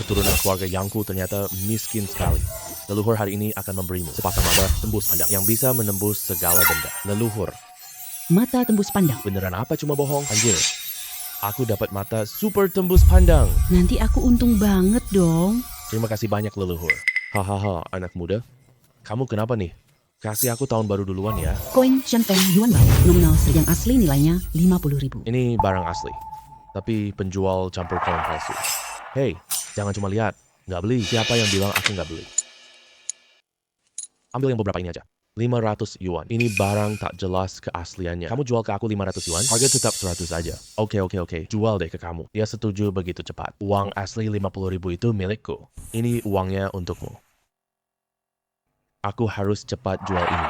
Keturunan keluarga Yangku ternyata miskin sekali. Leluhur hari ini akan memberimu sepasang mata tembus pandang yang bisa menembus segala benda. Leluhur, Mata tembus pandang. beneran apa cuma bohong? Anjir, aku dapat mata super tembus pandang. Nanti aku untung banget dong. Terima kasih banyak leluhur. Hahaha, anak muda. Kamu kenapa nih? Kasih aku tahun baru duluan ya. Koin Shanfeng Yuan Bao. Nominal yang asli nilainya 50.000. Ini barang asli, tapi penjual campur koin palsu. Hei, jangan cuma lihat. Nggak beli. Siapa yang bilang aku nggak beli? Ambil yang beberapa ini aja. 500 yuan. Ini barang tak jelas keasliannya. Kamu jual ke aku 500 yuan, harga tetap 100 aja. Oke. Jual deh ke kamu. Dia setuju begitu cepat. Uang asli 50.000 itu milikku. Ini uangnya untukmu. Aku harus cepat jual ini.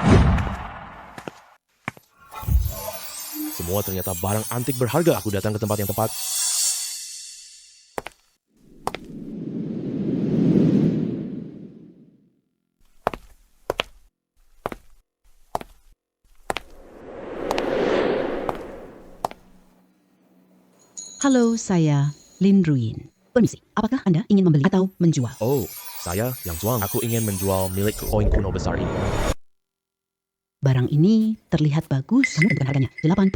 Semua ternyata barang antik berharga. Aku datang ke tempat yang tepat. Halo, saya Lin Ruin. Permisi, apakah Anda ingin membeli atau menjual? Oh, saya yang Zuang. Aku ingin menjual milikku. Koin kuno besar ini. Barang ini terlihat bagus. Kamu tentukan harganya 80.000.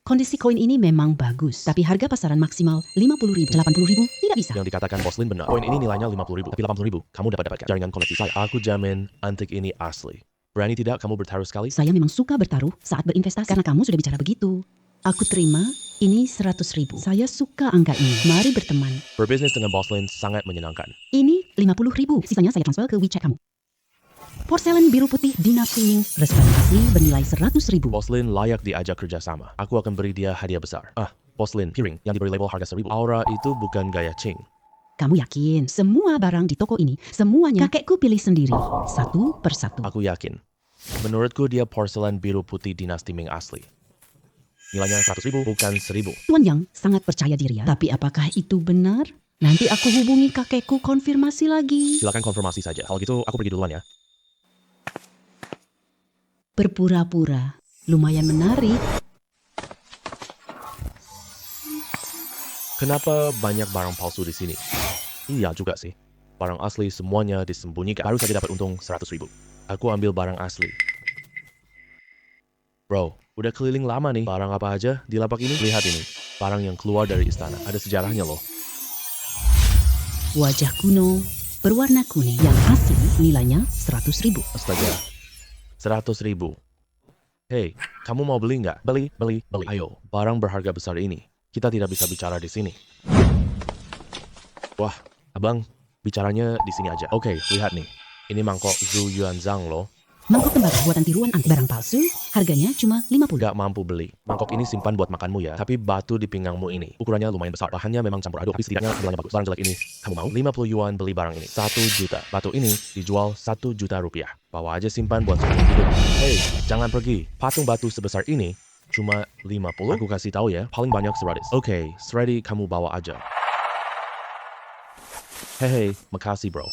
Kondisi koin ini memang bagus, tapi harga pasaran maksimal 50.000. 80.000 tidak bisa. Yang dikatakan Bos Lin benar. Koin ini nilainya 50.000, tapi 80.000 kamu dapatkan. Jaringan koneksi saya. Aku jamin antik ini asli. Berani tidak kamu bertaruh sekali? Saya memang suka bertaruh saat berinvestasi karena kamu sudah bicara begitu. Aku terima, ini 100.000. Saya suka angka ini. Mari berteman. Berbisnis dengan Bos Lin sangat menyenangkan. Ini 50.000. Sisanya saya transfer ke WeChat kamu. Porselen biru putih Dynasty Ming resmi asli bernilai 100.000. Bos Lin layak diajak kerjasama. Aku akan beri dia hadiah besar. Bos Lin, piring yang diberi label harga 1.000. Aura itu bukan gaya Ching. Kamu yakin semua barang di toko ini, semuanya kakekku pilih sendiri, satu persatu. Aku yakin. Menurutku dia porselen biru putih Dynasty Ming asli. Nilainya 100.000, bukan 1.000. Tuan Yang sangat percaya diri ya. Tapi apakah itu benar? Nanti aku hubungi kakekku konfirmasi lagi. Silakan konfirmasi saja. Kalau gitu aku pergi duluan ya. Berpura-pura, lumayan menarik. Kenapa banyak barang palsu di sini? Iya juga sih. Barang asli semuanya disembunyikan. Baru saja dapat untung 100.000. Aku ambil barang asli. Bro, udah keliling lama nih. Barang apa aja di lapak ini? Lihat ini. Barang yang keluar dari istana. Ada sejarahnya loh. Wajah kuno, berwarna kuning, yang asli nilainya 100.000. Astaga. 100.000. Hei, kamu mau beli nggak? Beli. Ayo, barang berharga besar ini. Kita tidak bisa bicara di sini. Wah, abang, bicaranya di sini aja. Oke, lihat nih. Ini mangkok Zhu Yuanzhang loh. Mangkok tembakau buatan tiruan anti barang palsu, harganya cuma 50. Gak mampu beli. Mangkok ini simpan buat makanmu ya. Tapi batu di pinggangmu ini, ukurannya lumayan besar. Bahannya memang campur aduk, tapi setidaknya tampilannya bagus. Barang jelek ini, kamu mau? 50 yuan beli barang ini. 1 juta. Batu ini dijual 1 juta rupiah. Bawa aja simpan buat seumur hidup. Hei, jangan pergi. Patung batu sebesar ini cuma 50. Aku kasih tahu ya, paling banyak 100. Oke, 100 kamu bawa aja. Hei, makasih bro.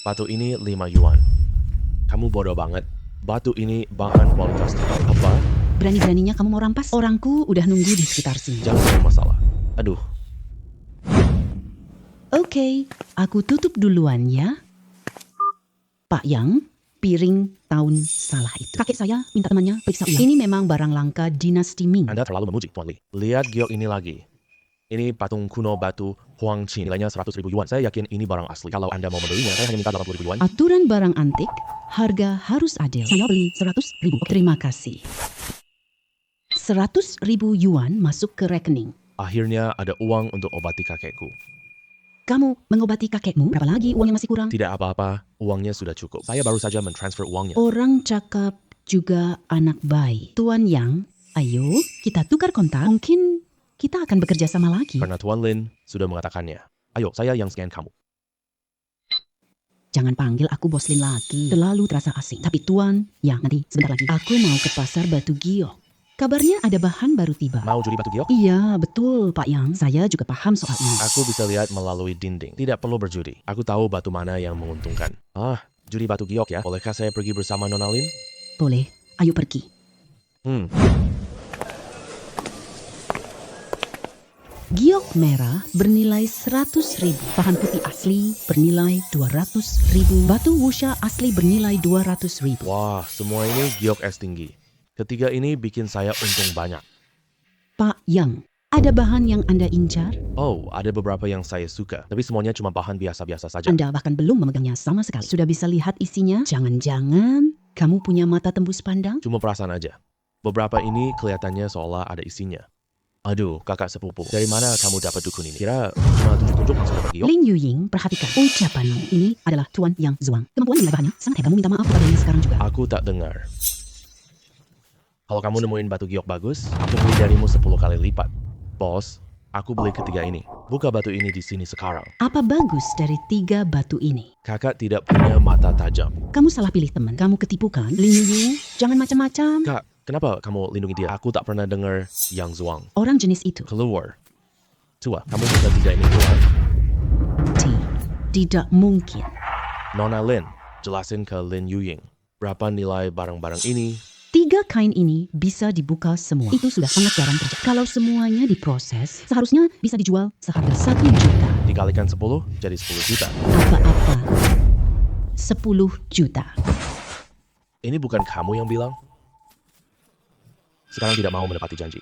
Batu ini 5 yuan. Kamu bodoh banget. Batu ini bahan kualitas terbaik. Apa? Berani-beraninya kamu mau rampas? Orangku udah nunggu di sekitar sini. Jangan ada masalah. Aduh, Oke, aku tutup duluan ya. Pak Yang, piring tahun salah itu. Kakek saya minta temannya periksa ulang. Ini memang barang langka Dynasty Ming. Anda terlalu memuji, Tuan Li. Lihat giok ini lagi. Ini patung kuno batu Huang Qin. Nilainya 100.000 yuan. Saya yakin ini barang asli. Kalau Anda mau membelinya, saya hanya minta 80.000 yuan. Aturan barang antik, harga harus adil. Saya beli 100.000. Terima kasih. 100.000 yuan masuk ke rekening. Akhirnya ada uang untuk obati kakekku. Kamu mengobati kakekmu? Berapa lagi uang yang masih kurang? Tidak apa-apa, uangnya sudah cukup. Saya baru saja mentransfer uangnya. Orang cakap juga anak baik. Tuan Yang, ayo kita tukar kontak. Mungkin kita akan bekerja sama lagi. Karena Tuan Lin sudah mengatakannya. Ayo, saya yang scan kamu. Jangan panggil aku Bos Lin lagi. Terlalu terasa asing. Tapi Tuan, ya nanti sebentar lagi. Aku mau ke pasar Batu Giok. Kabarnya ada bahan baru tiba. Mau judi batu giok? Iya, betul Pak Yang. Saya juga paham soal ini. Aku bisa lihat melalui dinding. Tidak perlu berjudi. Aku tahu batu mana yang menguntungkan. Judi batu giok ya. Bolehkah saya pergi bersama Nona Lin? Boleh, ayo pergi. Giok merah bernilai 100.000. Bahan putih asli bernilai 200.000. Batu wusha asli bernilai 200.000. Wah, semua ini giok es tinggi. Ketiga ini bikin saya untung banyak. Pak Yang, ada bahan yang Anda incar? Oh, ada beberapa yang saya suka, tapi semuanya cuma bahan biasa-biasa saja. Anda bahkan belum memegangnya sama sekali. Sudah bisa lihat isinya? Jangan-jangan kamu punya mata tembus pandang? Cuma perasaan aja. Beberapa ini kelihatannya seolah ada isinya. Aduh, kakak sepupu. Dari mana kamu dapat dukun ini? Kira cuma tunjuk-tunjuk langsung dapat giok? Ling Yuying, perhatikan ucapanmu. Ini adalah Tuan Yang Zuang. Kemampuan menilai bahannya sangat hebat. Kamu minta maaf kepadanya sekarang juga. Aku tak dengar. Kalau kamu nemuin batu giok bagus, aku beli darimu 10 kali lipat. Bos, aku beli ketiga ini. Buka batu ini di sini sekarang. Apa bagus dari 3 batu ini? Kakak tidak punya mata tajam. Kamu salah pilih teman. Kamu ketipu kan? Ling Yuying, jangan macam-macam. Kak, kenapa kamu lindungi dia? Aku tak pernah dengar Yang Zuang. Orang jenis itu. Keluar. Tua, kamu minta tiga ini keluar. Tidak mungkin. Nona Lin, jelasin ke Lin Yuying. Berapa nilai barang-barang ini? 3 kain ini bisa dibuka semua. Itu sudah sangat jarang terjadi. Kalau semuanya diproses, seharusnya bisa dijual seharga 1 juta. Dikalikan 10, jadi 10 juta. Apa-apa. 10 juta. Ini bukan kamu yang bilang? Sekarang tidak mau menepati janji.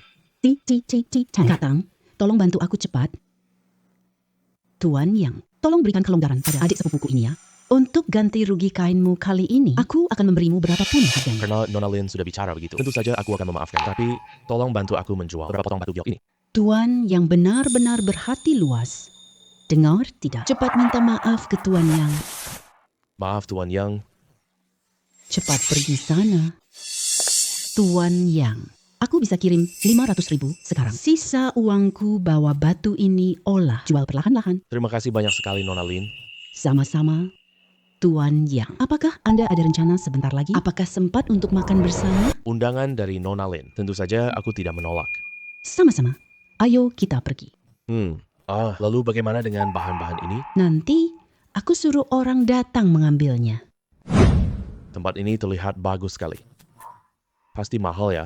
Katang, tolong bantu aku cepat. Tuan Yang, tolong berikan kelonggaran pada adik sepupuku ini ya. Untuk ganti rugi kainmu kali ini, aku akan memberimu berapapun harganya. Karena Nona Lin sudah bicara begitu. Tentu saja aku akan memaafkan. Tapi tolong bantu aku menjual beberapa potong batu giok ini. Tuan yang benar-benar berhati luas. Dengar tidak? Cepat minta maaf ke Tuan Yang. Maaf Tuan Yang. Cepat pergi sana. Tuan Yang, aku bisa kirim 500.000 sekarang. Sisa uangku bawa batu ini olah. Jual perlahan-lahan. Terima kasih banyak sekali Nona Lin. Sama-sama. Tuan Yang, apakah Anda ada rencana sebentar lagi? Apakah sempat untuk makan bersama? Undangan dari Nona Lin. Tentu saja aku tidak menolak. Sama-sama. Ayo kita pergi. Lalu bagaimana dengan bahan-bahan ini? Nanti aku suruh orang datang mengambilnya. Tempat ini terlihat bagus sekali. Pasti mahal ya?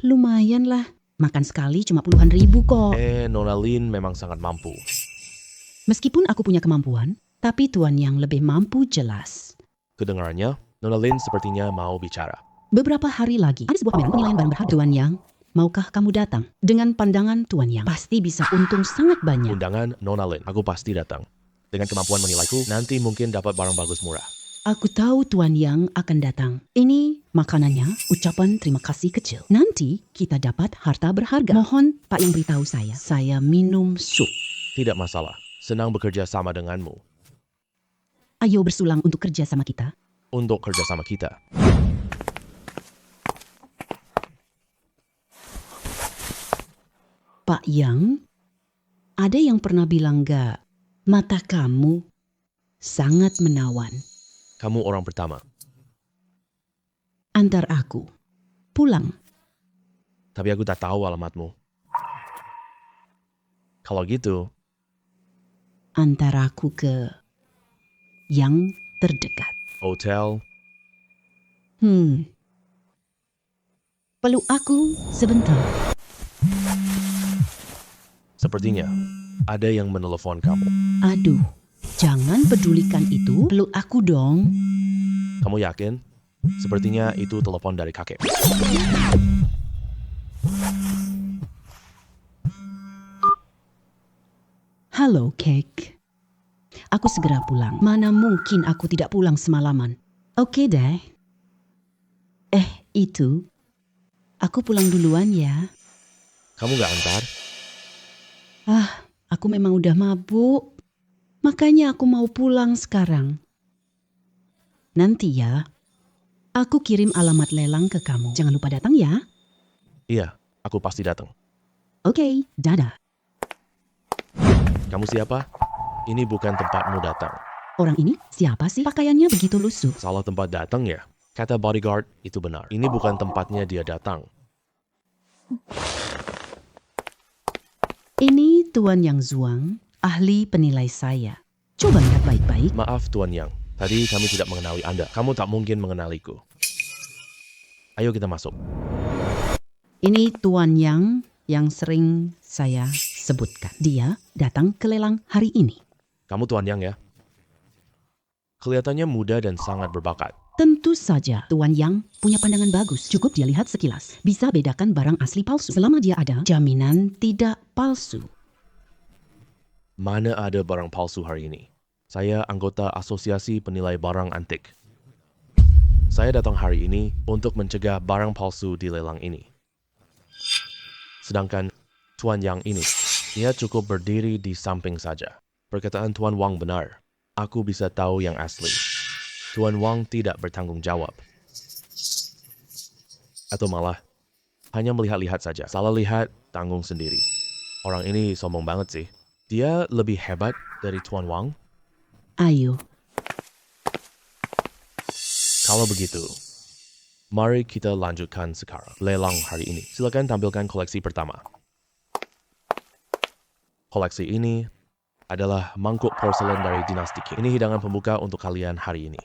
Lumayan lah. Makan sekali cuma puluhan ribu kok. Nona Lin memang sangat mampu. Meskipun aku punya kemampuan, tapi Tuan Yang lebih mampu jelas. Kedengarannya, Nona Lin sepertinya mau bicara. Beberapa hari lagi, ada sebuah pameran penilaian barang berharga. Tuan Yang, maukah kamu datang? Dengan pandangan Tuan Yang, pasti bisa untung sangat banyak. Undangan Nona Lin, aku pasti datang. Dengan kemampuan menilaiku, nanti mungkin dapat barang bagus murah. Aku tahu Tuan Yang akan datang. Ini makanannya, ucapan terima kasih kecil. Nanti kita dapat harta berharga. Mohon Pak Yang beritahu saya minum sup. Tidak masalah, senang bekerja sama denganmu. Ayo bersulang untuk kerja sama kita. Untuk kerja sama kita. Pak Yang, ada yang pernah bilang gak, mata kamu sangat menawan. Kamu orang pertama. Antar aku pulang. Tapi aku tak tahu alamatmu. Kalau gitu, Antar aku ke yang terdekat. hotel, Peluk aku sebentar. sepertinya ada yang menelepon kamu. Aduh, jangan pedulikan itu. Peluk aku dong. Kamu yakin? Sepertinya itu telepon dari kakek. Halo, Kek. Aku segera pulang. Mana mungkin aku tidak pulang semalaman. Oke deh. Itu. Aku pulang duluan ya. Kamu gak antar? Aku memang udah mabuk. Makanya aku mau pulang sekarang. Nanti ya. Aku kirim alamat lelang ke kamu. Jangan lupa datang ya. Iya, aku pasti datang. Oke, dadah. Kamu siapa? Ini bukan tempatmu datang. Orang ini siapa sih? Pakaiannya begitu lusuh. Salah tempat datang ya? Kata bodyguard itu benar. Ini bukan tempatnya dia datang. Ini Tuan Yang Zuang, ahli penilai saya. Coba lihat baik-baik. Maaf Tuan Yang, tadi kami tidak mengenali Anda. Kamu tak mungkin mengenaliku. Ayo kita masuk. Ini Tuan Yang yang sering saya sebutkan. Dia datang ke lelang hari ini. Kamu Tuan Yang ya? Kelihatannya muda dan sangat berbakat. Tentu saja Tuan Yang punya pandangan bagus. Cukup dia lihat sekilas. Bisa bedakan barang asli palsu. Selama dia ada, jaminan tidak palsu. Mana ada barang palsu hari ini? Saya anggota Asosiasi Penilai Barang Antik. Saya datang hari ini untuk mencegah barang palsu di lelang ini. Sedangkan Tuan Yang ini, dia cukup berdiri di samping saja. Perkataan Tuan Wang benar. Aku bisa tahu yang asli. Tuan Wang tidak bertanggung jawab. Atau malah, hanya melihat-lihat saja. Salah lihat, tanggung sendiri. Orang ini sombong banget sih. Dia lebih hebat dari Tuan Wang. Ayo, Kalau begitu, mari kita lanjutkan sekarang. Lelang hari ini. Silakan tampilkan koleksi pertama. Koleksi ini adalah mangkuk porselen dari dinasti Qing. Ini hidangan pembuka untuk kalian hari ini.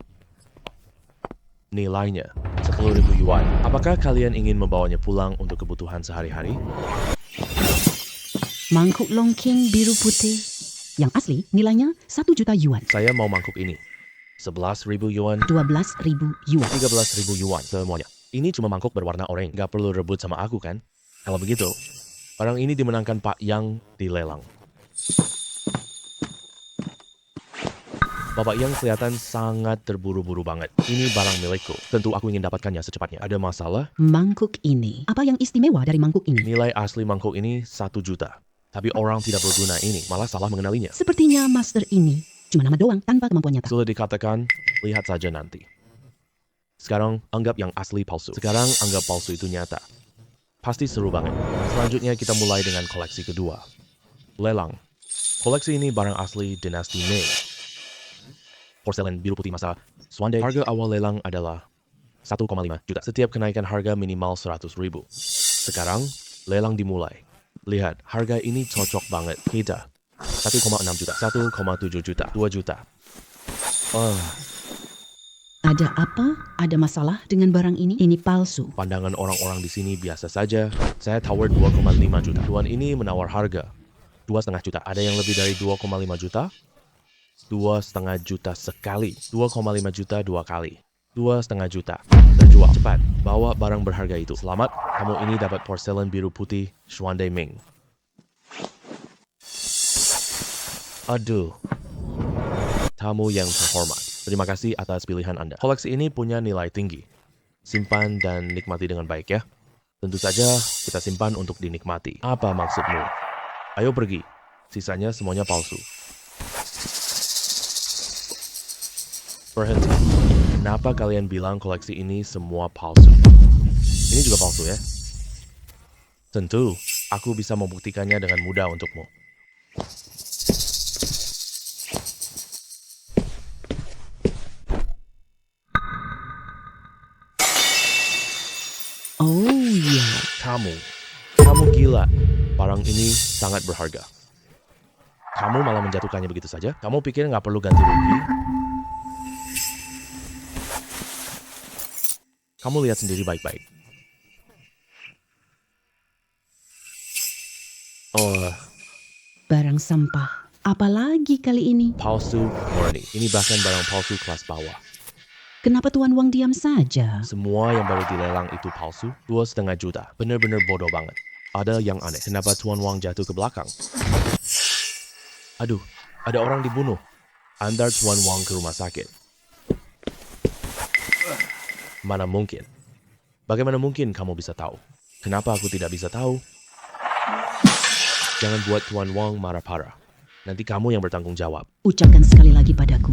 Nilainya 10.000 yuan. Apakah kalian ingin membawanya pulang untuk kebutuhan sehari-hari? mangkuk longking biru putih. Yang asli nilainya 1 juta yuan. Saya mau mangkuk ini. 11.000 yuan, 12.000 yuan. 13.000 yuan semuanya. Ini cuma mangkuk berwarna oranye. Gak perlu rebut sama aku kan? Kalau begitu, barang ini dimenangkan Pak Yang di lelang. Bapak Yang kelihatan sangat terburu-buru banget. Ini barang milikku. Tentu aku ingin dapatkannya secepatnya. Ada masalah? Mangkuk ini. Apa yang istimewa dari mangkuk ini? Nilai asli mangkuk ini 1 juta. Tapi orang tidak berguna ini malah salah mengenalinya. Sepertinya master ini cuma nama doang tanpa kemampuan nyata. Sudah dikatakan, lihat saja nanti. Sekarang anggap yang asli palsu. Sekarang anggap palsu itu nyata. Pasti seru banget. Selanjutnya kita mulai dengan koleksi kedua. Lelang. Koleksi ini barang asli dinasti Ming. Porselen biru putih masa Xuande. Harga awal lelang adalah 1,5 juta. Setiap kenaikan harga minimal 100.000. Sekarang, lelang dimulai. Lihat, harga ini cocok banget. Kita 1,6 juta, 1,7 juta, 2 juta. Ada apa? Ada masalah dengan barang ini? Ini palsu. Pandangan orang-orang di sini biasa saja. Saya tawar 2,5 juta. Tuan ini menawar harga 2,5 juta. Ada yang lebih dari 2,5 juta? 2,5 juta sekali. 2,5 juta 2 kali. 2,5 juta. Terjual. Cepat, bawa barang berharga itu. Selamat, kamu ini dapat porselen biru putih Xuande Ming. Aduh. Tamu yang terhormat. Terima kasih atas pilihan Anda. Koleksi ini punya nilai tinggi. Simpan dan nikmati dengan baik ya. Tentu saja kita simpan untuk dinikmati. Apa maksudmu? Ayo pergi. Sisanya semuanya palsu. Berhenti. Kenapa kalian bilang koleksi ini semua palsu? Ini juga palsu ya? Tentu, aku bisa membuktikannya dengan mudah untukmu. Oh ya. Kamu gila. Barang ini sangat berharga. Kamu malah menjatuhkannya begitu saja? Kamu pikir nggak perlu ganti rugi? Kamu lihat sendiri baik-baik. Oh, Barang sampah. Apalagi kali ini? palsu murni. Ini bahkan barang palsu kelas bawah. Kenapa Tuan Wang diam saja? Semua yang baru dilelang itu palsu. 2,5 juta. Bener-bener bodoh banget. Ada yang aneh. Kenapa Tuan Wang jatuh ke belakang? Aduh, ada orang dibunuh. Antar Tuan Wang ke rumah sakit. Mana mungkin? Bagaimana mungkin kamu bisa tahu? Kenapa aku tidak bisa tahu? Jangan buat Tuan Wang marah parah. Nanti kamu yang bertanggung jawab. Ucapkan sekali lagi padaku.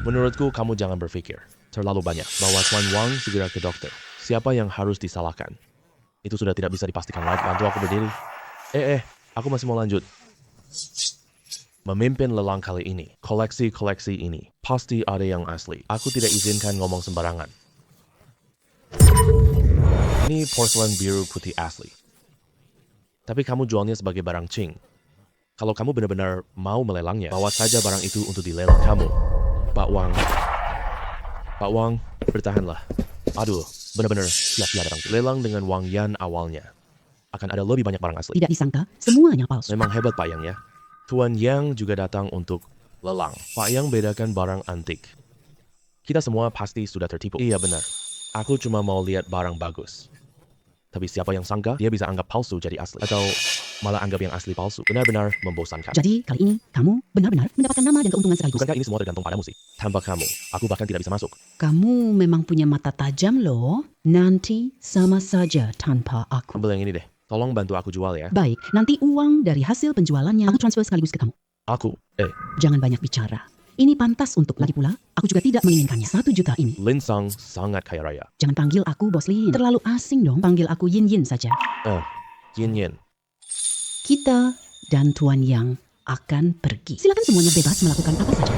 Menurutku kamu jangan berpikir terlalu banyak. Bawa Tuan Wang segera ke dokter. Siapa yang harus disalahkan? Itu sudah tidak bisa dipastikan lagi. Bantu aku berdiri. Aku masih mau lanjut. Memimpin lelang kali ini, koleksi-koleksi ini, pasti ada yang asli. Aku tidak izinkan ngomong sembarangan. Ini porselen biru putih asli. Tapi kamu jualnya sebagai barang Qing. Kalau kamu benar-benar mau melelangnya, bawa saja barang itu untuk dilelang kamu. Pak Wang, bertahanlah. Aduh, benar-benar sia-sia datang. Lelang dengan Wang Yan awalnya akan ada lebih banyak barang asli. Tidak disangka, semuanya palsu. Memang hebat Pak Yang ya. Tuan Yang juga datang untuk lelang. Pak Yang bedakan barang antik. Kita semua pasti sudah tertipu. Iya benar. Aku cuma mau lihat barang bagus. Tapi siapa yang sangka dia bisa anggap palsu jadi asli. Atau malah anggap yang asli palsu. Benar-benar membosankan. Jadi kali ini kamu benar-benar mendapatkan nama dan keuntungan sekaligus. Bukankah ini semua tergantung padamu sih? Tanpa kamu, aku bahkan tidak bisa masuk. Kamu memang punya mata tajam loh. Nanti sama saja tanpa aku. Ambil yang ini deh. Tolong bantu aku jual ya. Baik, nanti uang dari hasil penjualannya aku transfer sekaligus ke kamu. Aku, Jangan banyak bicara. Ini pantas untuk lagi pula. Aku juga tidak menginginkannya. 1 juta ini. Lin Sang sangat kaya raya. Jangan panggil aku Bos Lin. Terlalu asing dong. Panggil aku Yin Yin saja. Yin Yin. Kita dan Tuan Yang akan pergi. Silakan semuanya bebas melakukan apa saja.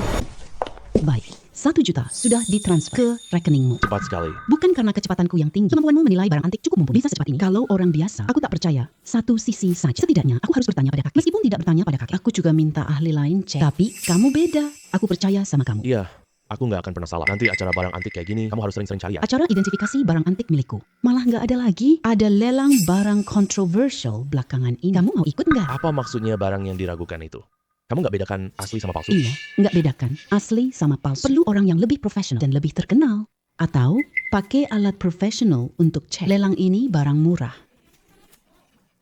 Baik, 1 juta sudah ditransfer ke rekeningmu. Cepat sekali. Bukan karena kecepatanku yang tinggi. Kemampuanmu menilai barang antik cukup mumpuni. Bisa secepat ini. Kalau orang biasa, aku tak percaya. Satu sisi saja. Setidaknya, aku harus bertanya pada kakek. Meskipun tidak bertanya pada kakek, aku juga minta ahli lain cek. Tapi, kamu beda. Aku percaya sama kamu. Iya, aku nggak akan pernah salah. Nanti acara barang antik kayak gini, kamu harus sering-sering cari ya. Acara identifikasi barang antik milikku. Malah nggak ada lagi. Ada lelang barang kontroversial belakangan ini. Kamu mau ikut nggak? Apa maksudnya barang yang diragukan itu? Kamu nggak bedakan asli sama palsu? Iya, nggak bedakan asli sama palsu. Perlu orang yang lebih profesional dan lebih terkenal. Atau pakai alat profesional untuk cek. Lelang ini barang murah.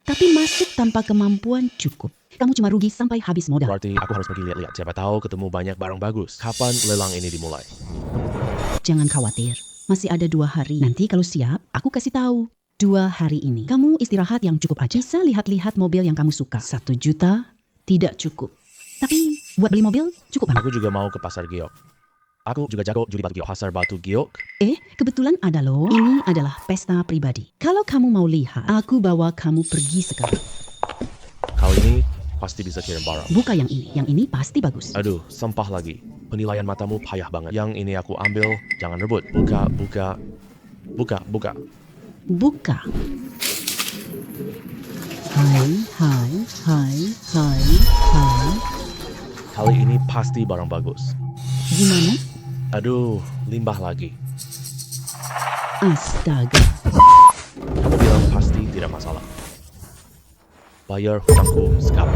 Tapi masuk tanpa kemampuan cukup. Kamu cuma rugi sampai habis modal. Berarti aku harus pergi lihat-lihat. Siapa tahu ketemu banyak barang bagus. Kapan lelang ini dimulai? Jangan khawatir, masih ada 2 hari. Nanti kalau siap, aku kasih tahu. 2 hari ini, kamu istirahat yang cukup aja. Bisa lihat-lihat mobil yang kamu suka. 1 juta tidak cukup. Tapi buat beli mobil cukup banget. Aku juga mau ke pasar giok. Aku juga jago judi batu giok. Pasar batu giok? Kebetulan ada loh. Ini adalah pesta pribadi. Kalau kamu mau lihat, aku bawa kamu pergi sekarang. Kali ini pasti bisa kirim barang. Buka yang ini. Yang ini pasti bagus. Aduh, sampah lagi. Penilaian matamu payah banget. Yang ini aku ambil, jangan rebut. Buka. Buka. Hai. Kali ini pasti barang bagus. Gimana? Aduh, limbah lagi. Astaga. Kamu bilang pasti tidak masalah. Bayar hutangku sekarang.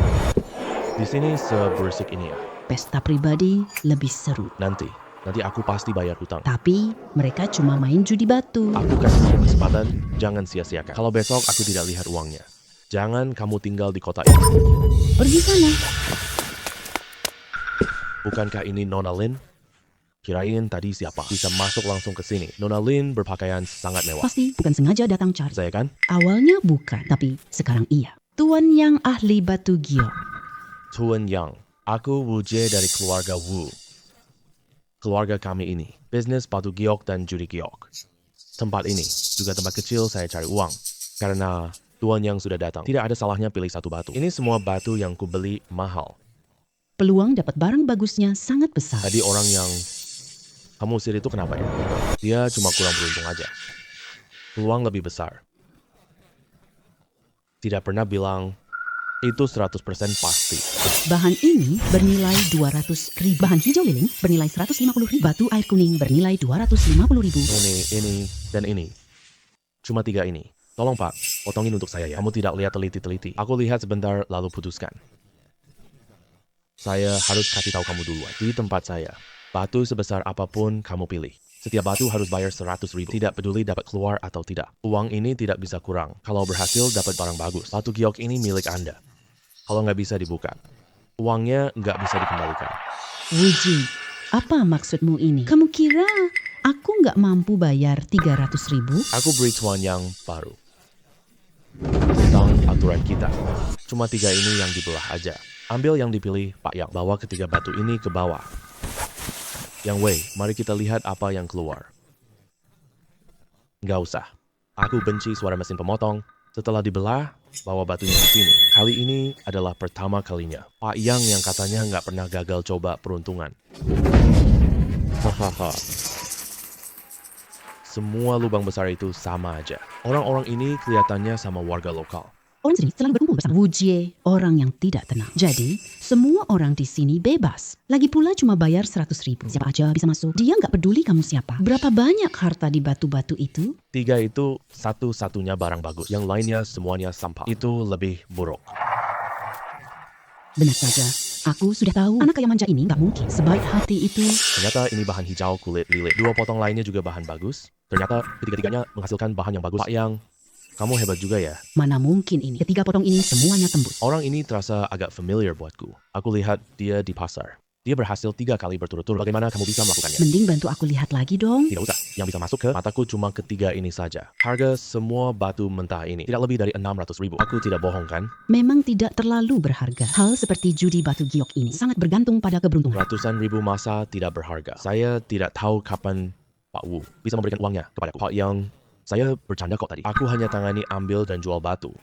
Di sini seberisik ini ya. Pesta pribadi lebih seru. Nanti aku pasti bayar hutang. Tapi mereka cuma main judi batu. Aku kasih kamu kesempatan, jangan sia-siakan. Kalau besok aku tidak lihat uangnya, jangan kamu tinggal di kota ini. Pergi sana. Bukankah ini Nona Lin? Kirain tadi siapa? Bisa masuk langsung ke sini. Nona Lin berpakaian sangat mewah. Pasti bukan sengaja datang cari. Saya kan? Awalnya bukan, tapi sekarang iya. Tuan Yang ahli batu giok. Tuan Yang. Aku Wu Jie dari keluarga Wu. Keluarga kami ini, bisnis batu giok dan judi giok. Tempat ini juga tempat kecil saya cari uang. Karena Tuan Yang sudah datang, tidak ada salahnya pilih satu batu. Ini semua batu yang kubeli mahal. Peluang dapat barang bagusnya sangat besar. Tadi orang yang kamu usir itu kenapa ya? Dia cuma kurang beruntung aja. Peluang lebih besar. Tidak pernah bilang itu 100% pasti. Bahan ini bernilai 200.000. Bahan hijau lilin bernilai 150.000. Batu air kuning bernilai 250.000. Ini, dan ini. Cuma 3 ini. Tolong Pak, potongin untuk saya ya. Kamu tidak lihat teliti-teliti. Aku lihat sebentar lalu putuskan. Saya harus kasih tahu kamu duluan. Di tempat saya, batu sebesar apapun kamu pilih. Setiap batu harus bayar 100.000. Tidak peduli dapat keluar atau tidak. Uang ini tidak bisa kurang. Kalau berhasil dapat barang bagus. Batu giok ini milik Anda. Kalau nggak bisa dibuka, uangnya nggak bisa dikembalikan. Wuji, apa maksudmu ini? Kamu kira aku nggak mampu bayar 300.000? Aku beri Tuan Yang baru. Tentang aturan kita. Cuma 3 ini yang dibelah aja. Ambil yang dipilih Pak Yang. Bawa ketiga batu ini ke bawah. Yang Wei, mari kita lihat apa yang keluar. Nggak usah. Aku benci suara mesin pemotong. Setelah dibelah, bawa batunya ke sini. Kali ini adalah pertama kalinya. Pak Yang katanya nggak pernah gagal coba peruntungan. Hahaha. Semua lubang besar itu sama aja. Orang-orang ini kelihatannya sama warga lokal. Orang sini selalu berkumpul bersama. Wujie, orang yang tidak tenang. Jadi, semua orang di sini bebas. Lagi pula cuma bayar 100.000. Siapa aja bisa masuk. Dia nggak peduli kamu siapa. Berapa banyak harta di batu-batu itu? 3 itu satu-satunya barang bagus. Yang lainnya semuanya sampah. Itu lebih buruk. Benar saja. Aku sudah tahu anak yang manja ini nggak mungkin sebaik hati itu. Ternyata ini bahan hijau kulit lilit. 2 potong lainnya juga bahan bagus. Ternyata ketiga-tiganya menghasilkan bahan yang bagus. Pak Yang, kamu hebat juga ya. Mana mungkin ini? Ketiga potong ini semuanya tembus. Orang ini terasa agak familiar buatku. Aku lihat dia di pasar. Dia berhasil 3 kali berturut-turut. Bagaimana kamu bisa melakukannya? Mending bantu aku lihat lagi dong. Tidak usah. Yang bisa masuk ke mataku cuma ketiga ini saja. Harga semua batu mentah ini tidak lebih dari 600.000. Aku tidak bohong kan? Memang tidak terlalu berharga. Hal seperti judi batu giok ini sangat bergantung pada keberuntungan. Ratusan ribu masa tidak berharga. Saya tidak tahu kapan Pak Wu bisa memberikan uangnya kepadaku. Pak Yang, saya bercanda kok tadi. Aku hanya tangani ambil dan jual batu.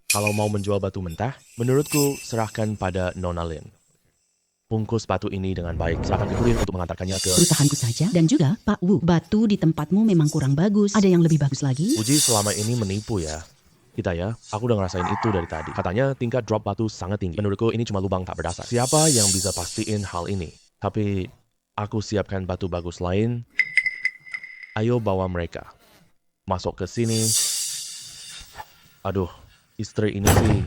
Kalau mau menjual batu mentah, menurutku serahkan pada Nona Lin. Bungkus batu ini dengan baik. Silakan ke kurir untuk mengantarkannya ke... Perusahaanku saja. Dan juga, Pak Wu, batu di tempatmu memang kurang bagus. Ada yang lebih bagus lagi? Uji selama ini menipu ya. Kita ya, aku udah ngerasain itu dari tadi. Katanya tingkat drop batu sangat tinggi. Menurutku ini cuma lubang tak berdasar. Siapa yang bisa pastiin hal ini? Tapi aku siapkan batu bagus lain. Ayo bawa mereka. Masuk ke sini. Aduh, istri ini sih...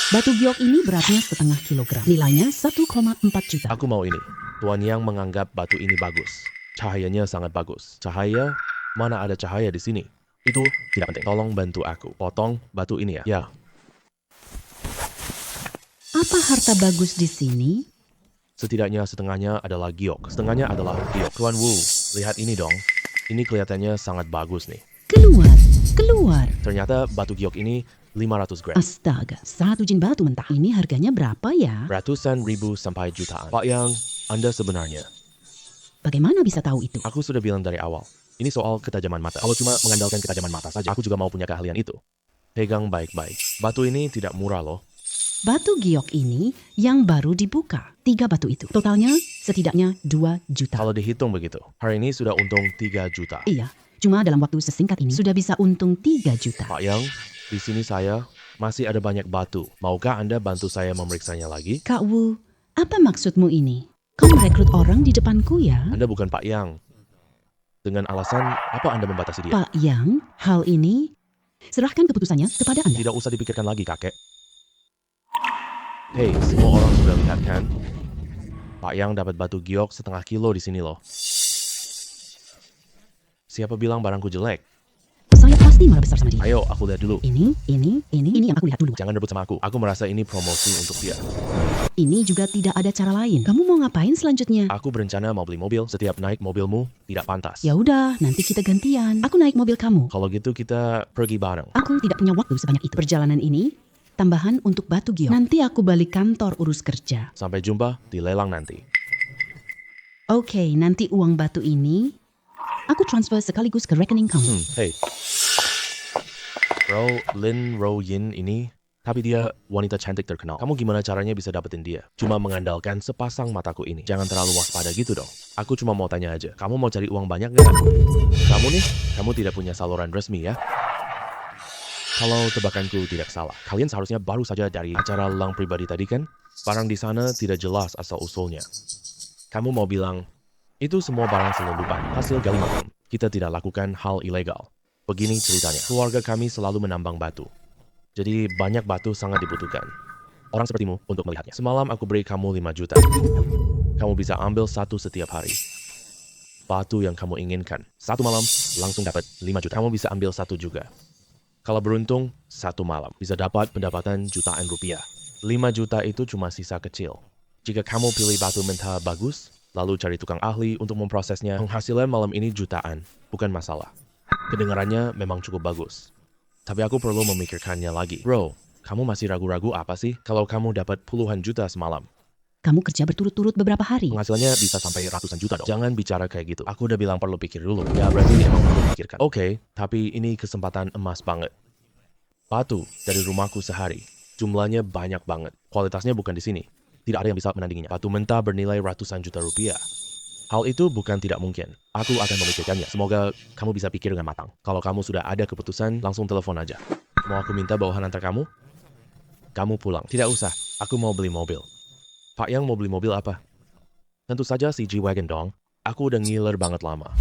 Batu giok ini beratnya 0,5 kilogram. Nilainya 1,4 juta. Aku mau ini. Tuan Yang menganggap batu ini bagus. Cahayanya sangat bagus. Cahaya? Mana ada cahaya di sini? Itu tidak penting. Tolong bantu aku. Potong batu ini ya. Ya. Apa harta bagus di sini? Setidaknya setengahnya adalah giok. Setengahnya adalah giok. Tuan Wu, lihat ini dong. Ini kelihatannya sangat bagus nih. Keluar, keluar. Ternyata batu giok ini 500 gram. Astaga, satu jin batu mentah. Ini harganya berapa ya? Ratusan ribu sampai jutaan. Pak Yang, Anda sebenarnya. Bagaimana bisa tahu itu? Aku sudah bilang dari awal. Ini soal ketajaman mata. Kalau cuma mengandalkan ketajaman mata saja, aku juga mau punya keahlian itu. Pegang baik-baik. Batu ini tidak murah loh. Batu giok ini yang baru dibuka. 3 batu itu. Totalnya setidaknya 2 juta. Kalau dihitung begitu, hari ini sudah untung 3 juta. Iya, cuma dalam waktu sesingkat ini sudah bisa untung 3 juta. Pak Yang, di sini saya masih ada banyak batu. Maukah Anda bantu saya memeriksanya lagi? Kak Wu, apa maksudmu ini? Kau merekrut orang di depanku ya? Anda bukan Pak Yang. Dengan alasan apa Anda membatasi dia? Pak Yang, hal ini serahkan keputusannya kepada Anda. Tidak usah dipikirkan lagi, kakek. Hei, semua orang sudah lihat kan? Pak Yang dapat batu giok 0,5 kilo di sini loh. Siapa bilang barangku jelek? Saya pasti marah besar sama dia. Ayo, aku lihat dulu. Ini yang aku lihat dulu. Jangan rebut sama aku. Aku merasa ini promosi untuk dia. Ini juga tidak ada cara lain. Kamu mau ngapain selanjutnya? Aku berencana mau beli mobil. Setiap naik mobilmu tidak pantas. Ya udah, nanti kita gantian. Aku naik mobil kamu. Kalau gitu kita pergi bareng. Aku tidak punya waktu sebanyak itu. Perjalanan ini tambahan untuk batu giok. Nanti aku balik kantor urus kerja. Sampai jumpa di lelang nanti. Oke, nanti uang batu ini aku transfer sekaligus ke rekening kamu. Hey. Lin Ro Yin ini, tapi dia wanita cantik terkenal. Kamu gimana caranya bisa dapetin dia? Cuma mengandalkan sepasang mataku ini. Jangan terlalu waspada gitu dong. Aku cuma mau tanya aja. Kamu mau cari uang banyak nggak? Kamu nih, kamu tidak punya saluran resmi ya? Kalau tebakanku tidak salah, kalian seharusnya baru saja dari acara lang pribadi tadi kan? Barang di sana tidak jelas asal-usulnya. Kamu mau bilang, itu semua barang selundupan, hasil gali makam. Kita tidak lakukan hal ilegal. Begini ceritanya, keluarga kami selalu menambang batu. Jadi banyak batu sangat dibutuhkan. Orang sepertimu untuk melihatnya. Semalam aku beri kamu 5 juta. Kamu bisa ambil 1 setiap hari. Batu yang kamu inginkan. 1 malam langsung dapat 5 juta. Kamu bisa ambil 1 juga. Kalau beruntung, 1 malam bisa dapat pendapatan jutaan rupiah. 5 juta itu cuma sisa kecil. Jika kamu pilih batu mentah bagus, lalu cari tukang ahli untuk memprosesnya, penghasilan malam ini jutaan, bukan masalah. Kedengarannya memang cukup bagus. Tapi aku perlu memikirkannya lagi. Bro, kamu masih ragu-ragu apa sih kalau kamu dapat puluhan juta semalam? Kamu kerja berturut-turut beberapa hari. Penghasilannya bisa sampai ratusan juta dong. Jangan bicara kayak gitu. Aku udah bilang perlu pikir dulu. Ya berarti emang perlu pikirkan. Oke, tapi ini kesempatan emas banget. Batu dari rumahku sehari. Jumlahnya banyak banget. Kualitasnya bukan di sini. Tidak ada yang bisa menandinginya. Batu mentah bernilai ratusan juta rupiah. Hal itu bukan tidak mungkin. Aku akan memikirkannya. Semoga kamu bisa pikir dengan matang. Kalau kamu sudah ada keputusan, langsung telepon aja. Mau aku minta bawahan antar kamu? Kamu pulang. Tidak usah. Aku mau beli mobil. Pak Yang mau beli mobil apa? Tentu saja si G-Wagon dong. Aku udah ngiler banget lama.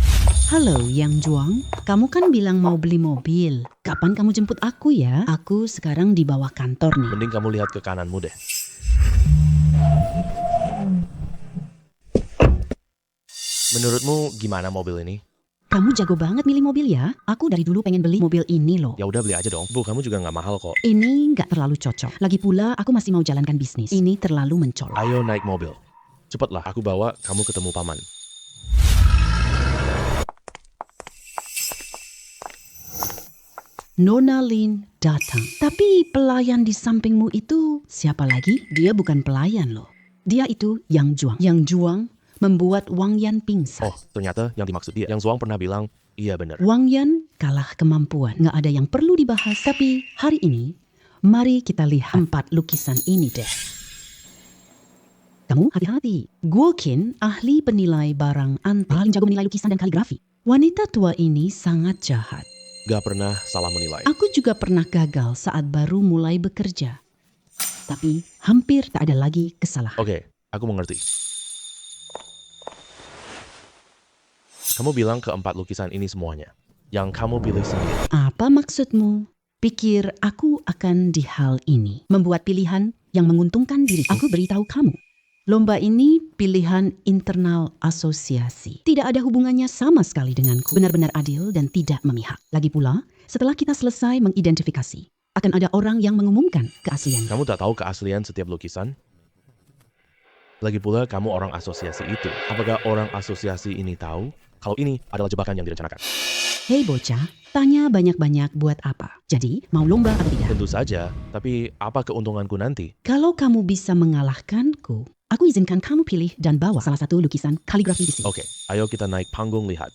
Halo, Yang Juang. Kamu kan bilang mau beli mobil. Kapan kamu jemput aku ya? Aku sekarang di bawah kantor nih. Mending kamu lihat ke kananmu deh. Menurutmu gimana mobil ini? Kamu jago banget milih mobil ya? Aku dari dulu pengen beli mobil ini loh. Ya udah beli aja dong. Bu, kamu juga nggak mahal kok. Ini nggak terlalu cocok. Lagi pula aku masih mau jalankan bisnis. Ini terlalu mencolok. Ayo naik mobil. Cepatlah, aku bawa kamu ketemu paman. Nona Lin datang. Tapi pelayan di sampingmu itu siapa lagi? Dia bukan pelayan loh. Dia itu Yang Juang. Yang Juang membuat Wang Yan pingsan. Oh, ternyata yang dimaksud dia. Yang Zuang pernah bilang, iya benar. Wang Yan kalah kemampuan. Nggak ada yang perlu dibahas. Tapi hari ini, mari kita lihat 4 lukisan ini deh. Kamu hati-hati. Guoqin ahli penilai barang antik. Paling jago menilai lukisan dan kaligrafi. Wanita tua ini sangat jahat. Gak pernah salah menilai. Aku juga pernah gagal saat baru mulai bekerja. Tapi hampir tak ada lagi kesalahan. Oke, aku mengerti. Kamu bilang keempat lukisan ini semuanya. Yang kamu pilih sendiri. Apa maksudmu? Pikir aku akan di hal ini. Membuat pilihan yang menguntungkan diriku. Aku beritahu kamu. Lomba ini pilihan internal asosiasi. Tidak ada hubungannya sama sekali denganku. Benar-benar adil dan tidak memihak. Lagi pula, setelah kita selesai mengidentifikasi, akan ada orang yang mengumumkan keasliannya. Kamu tak tahu keaslian setiap lukisan? Lagi pula kamu orang asosiasi itu. Apakah orang asosiasi ini tahu kalau ini adalah jebakan yang direncanakan? Hei bocah, tanya banyak-banyak buat apa? Jadi, mau lomba atau tidak? Tentu saja, tapi apa keuntunganku nanti? Kalau kamu bisa mengalahkanku, aku izinkan kamu pilih dan bawa salah satu lukisan kaligrafi di sini. Oke, ayo kita naik panggung lihat.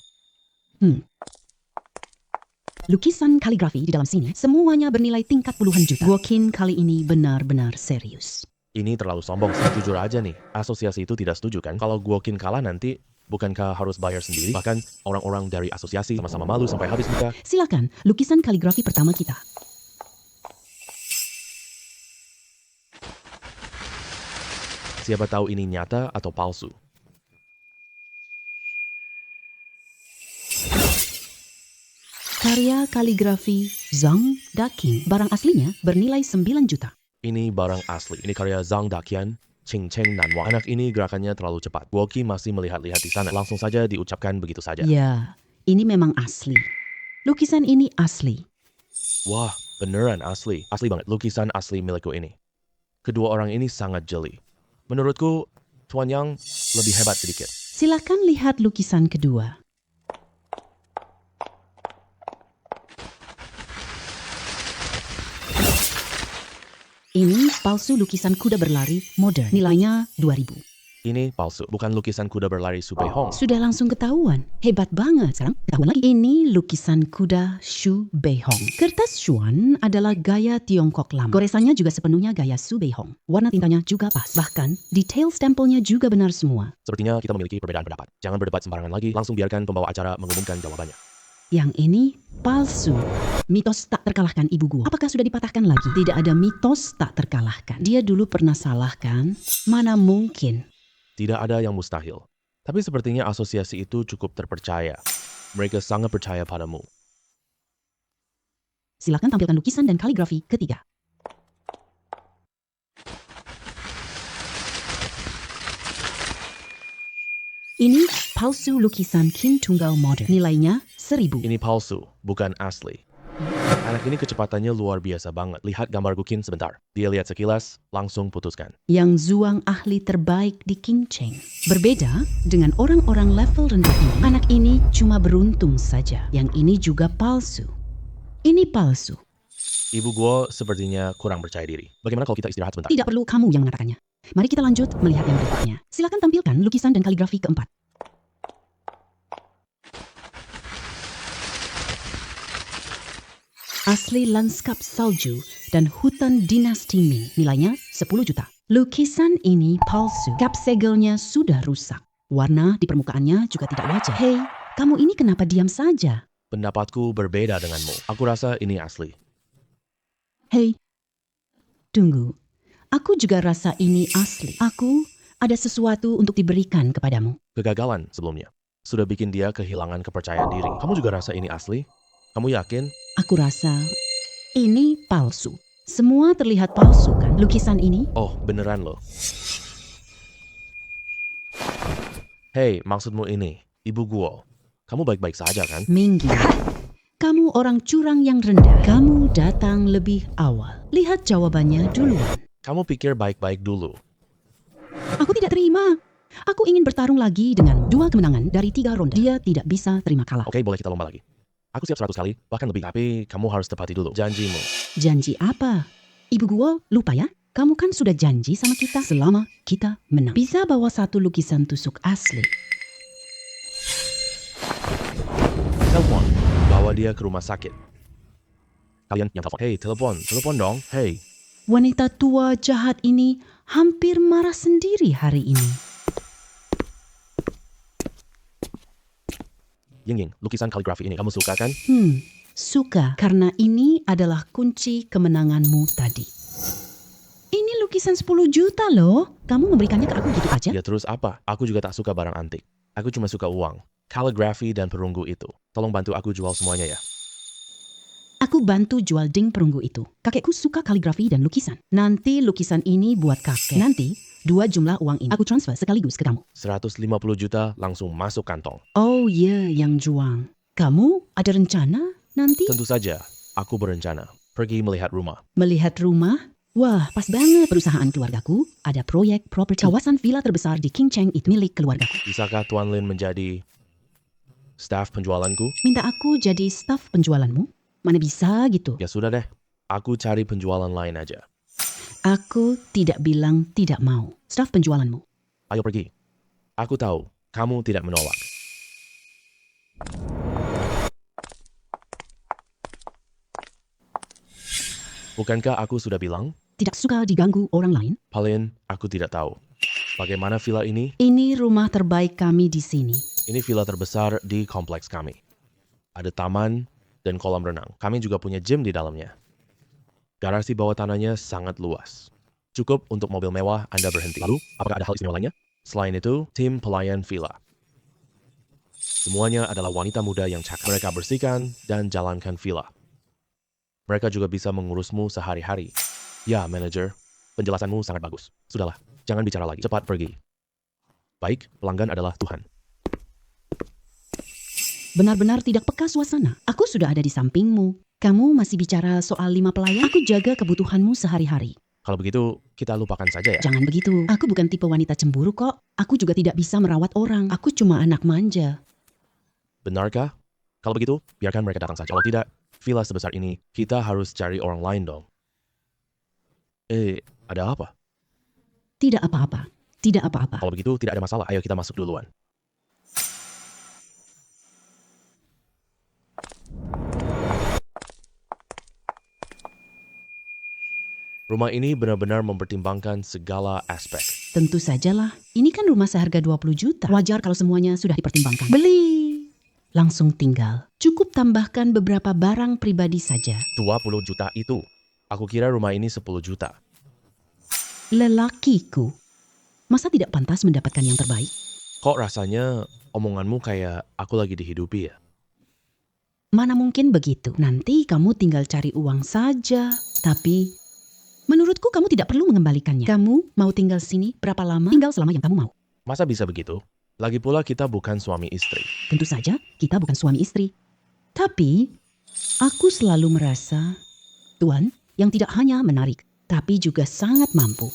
Lukisan kaligrafi di dalam sini semuanya bernilai tingkat puluhan juta. Guoqin kali ini benar-benar serius. Ini terlalu sombong, jujur aja nih. Asosiasi itu tidak setuju kan? Kalau Guoqin kalah nanti, bukankah harus bayar sendiri? Bahkan orang-orang dari asosiasi sama-sama malu sampai habis muka. Silakan, lukisan kaligrafi pertama kita. Siapa tahu ini nyata atau palsu? Karya kaligrafi Zhang Daking. Barang aslinya bernilai 9 juta. Ini barang asli. Ini karya Zhang Daqian, Qing Cheng Nanwang. Anak ini gerakannya terlalu cepat. Guoqi masih melihat-lihat di sana. Langsung saja diucapkan begitu saja. Ya, ini memang asli. Lukisan ini asli. Wah, beneran asli. Asli banget. Lukisan asli milikku ini. Kedua orang ini sangat jeli. Menurutku, Tuan Yang lebih hebat sedikit. Silakan lihat lukisan kedua. Ini palsu lukisan kuda berlari modern. Nilainya 2.000. Ini palsu. Bukan lukisan kuda berlari Su Beihong. Sudah langsung ketahuan. Hebat banget. Sekarang ketahuan lagi. Ini lukisan kuda Su Beihong. Kertas Xuan adalah gaya Tiongkok lama. Goresannya juga sepenuhnya gaya Su Beihong. Warna tintanya juga pas. Bahkan detail stempelnya juga benar semua. Sepertinya kita memiliki perbedaan pendapat. Jangan berdebat sembarangan lagi. Langsung biarkan pembawa acara mengumumkan jawabannya. Yang ini palsu. Mitos tak terkalahkan ibu gua. Apakah sudah dipatahkan lagi? Tidak ada mitos tak terkalahkan. Dia dulu pernah salah kan? Mana mungkin? Tidak ada yang mustahil. Tapi sepertinya asosiasi itu cukup terpercaya. Mereka sangat percaya padamu. Silakan tampilkan lukisan dan kaligrafi ketiga. Ini palsu lukisan Qin Tunggal modern. Nilainya 1.000. Ini palsu, bukan asli. Anak ini kecepatannya luar biasa banget. Lihat gambar Gukin sebentar. Dia lihat sekilas, langsung putuskan. Yang Zuang ahli terbaik di King Cheng. Berbeda dengan orang-orang level rendah ini. Anak ini cuma beruntung saja. Yang ini juga palsu. Ini palsu. Ibu gue sepertinya kurang percaya diri. Bagaimana kalau kita istirahat sebentar? Tidak perlu kamu yang mengatakannya. Mari kita lanjut melihat yang berikutnya. Silakan tampilkan lukisan dan kaligrafi keempat. Asli lanskap salju dan hutan dinasti Ming. Nilainya 10 juta. Lukisan ini palsu. Kap segelnya sudah rusak. Warna di permukaannya juga tidak wajar. Hei, kamu ini kenapa diam saja? Pendapatku berbeda denganmu. Aku rasa ini asli. Hei, tunggu. Aku juga rasa ini asli. Aku ada sesuatu untuk diberikan kepadamu. Kegagalan sebelumnya sudah bikin dia kehilangan kepercayaan diri. Kamu juga rasa ini asli? Kamu yakin? Aku rasa ini palsu. Semua terlihat palsu kan? Lukisan ini? Oh, beneran loh. Hei, maksudmu ini, Ibu Guo. Kamu baik-baik saja kan? Minggir. Kamu orang curang yang rendah. Kamu datang lebih awal. Lihat jawabannya duluan. Kamu pikir baik-baik dulu. Aku tidak terima. Aku ingin bertarung lagi denganmu. 2 kemenangan dari 3 ronde. Dia tidak bisa terima kalah. Oke, boleh kita lomba lagi. Aku siap 100 kali, bahkan lebih. Tapi kamu harus tepati dulu janjimu. Janji apa? Ibu Guo, lupa ya? Kamu kan sudah janji sama kita selama kita menang. Bisa bawa 1 lukisan tusuk asli. Telepon, bawa dia ke rumah sakit. Kalian yang telepon. Hei, telepon dong. Hei, Wanita tua jahat ini hampir marah sendiri hari ini. Ying, lukisan kaligrafi ini kamu suka kan? Suka karena ini adalah kunci kemenanganmu tadi. Ini lukisan 10 juta loh. Kamu memberikannya ke aku gitu aja? Ya terus apa? Aku juga tak suka barang antik. Aku cuma suka uang, kaligrafi dan perunggu itu. Tolong bantu aku jual semuanya ya. Aku bantu jual ding perunggu itu. Kakekku suka kaligrafi dan lukisan. Nanti lukisan ini buat kakek. Nanti 2 jumlah uang ini aku transfer sekaligus ke kamu. 150 juta langsung masuk kantong. Oh iya, yang juang. Kamu ada rencana nanti? Tentu saja, aku berencana pergi melihat rumah. Melihat rumah? Wah, pas banget. Perusahaan keluargaku ada proyek properti. Kawasan villa terbesar di King Cheng itu milik keluargaku. Bisakah Tuan Lin menjadi staf penjualanku? Minta aku jadi staf penjualanmu? Mana bisa gitu? Ya sudah deh, aku cari penjualan lain aja. Aku tidak bilang tidak mau. Staf penjualanmu. Ayo pergi. Aku tahu, kamu tidak menolak. Bukankah aku sudah bilang? Tidak suka diganggu orang lain? Paling aku tidak tahu. Bagaimana villa ini? Ini rumah terbaik kami di sini. Ini villa terbesar di kompleks kami. Ada taman dan kolam renang. Kami juga punya gym di dalamnya. Garasi bawah tanahnya sangat luas. Cukup untuk mobil mewah Anda berhenti. Lalu, apakah ada hal istimewa lainnya? Selain itu, tim pelayan villa. Semuanya adalah wanita muda yang cakap. Mereka bersihkan dan jalankan villa. Mereka juga bisa mengurusmu sehari-hari. Ya, manajer, penjelasanmu sangat bagus. Sudahlah, jangan bicara lagi. Cepat pergi. Baik, pelanggan adalah Tuhan. Benar-benar tidak peka suasana. Aku sudah ada di sampingmu. Kamu masih bicara soal 5 pelayan? Aku jaga kebutuhanmu sehari-hari. Kalau begitu, kita lupakan saja ya. Jangan begitu. Aku bukan tipe wanita cemburu kok. Aku juga tidak bisa merawat orang. Aku cuma anak manja. Benarkah? Kalau begitu, biarkan mereka datang saja. Kalau tidak, villa sebesar ini, kita harus cari orang lain dong. Ada apa? Tidak apa-apa. Tidak apa-apa. Kalau begitu, tidak ada masalah. Ayo kita masuk duluan. Rumah ini benar-benar mempertimbangkan segala aspek. Tentu sajalah. Ini kan rumah seharga 20 juta. Wajar kalau semuanya sudah dipertimbangkan. Beli! Langsung tinggal. Cukup tambahkan beberapa barang pribadi saja. 20 juta itu. Aku kira rumah ini 10 juta. Lelakiku. Masa tidak pantas mendapatkan yang terbaik? Kok rasanya omonganmu kayak aku lagi dihidupi ya? Mana mungkin begitu. Nanti kamu tinggal cari uang saja. Tapi menurutku kamu tidak perlu mengembalikannya. Kamu mau tinggal sini berapa lama? Tinggal selama yang kamu mau. Masa bisa begitu? Lagi pula kita bukan suami istri. Tentu saja kita bukan suami istri. Tapi aku selalu merasa Tuan yang tidak hanya menarik, tapi juga sangat mampu.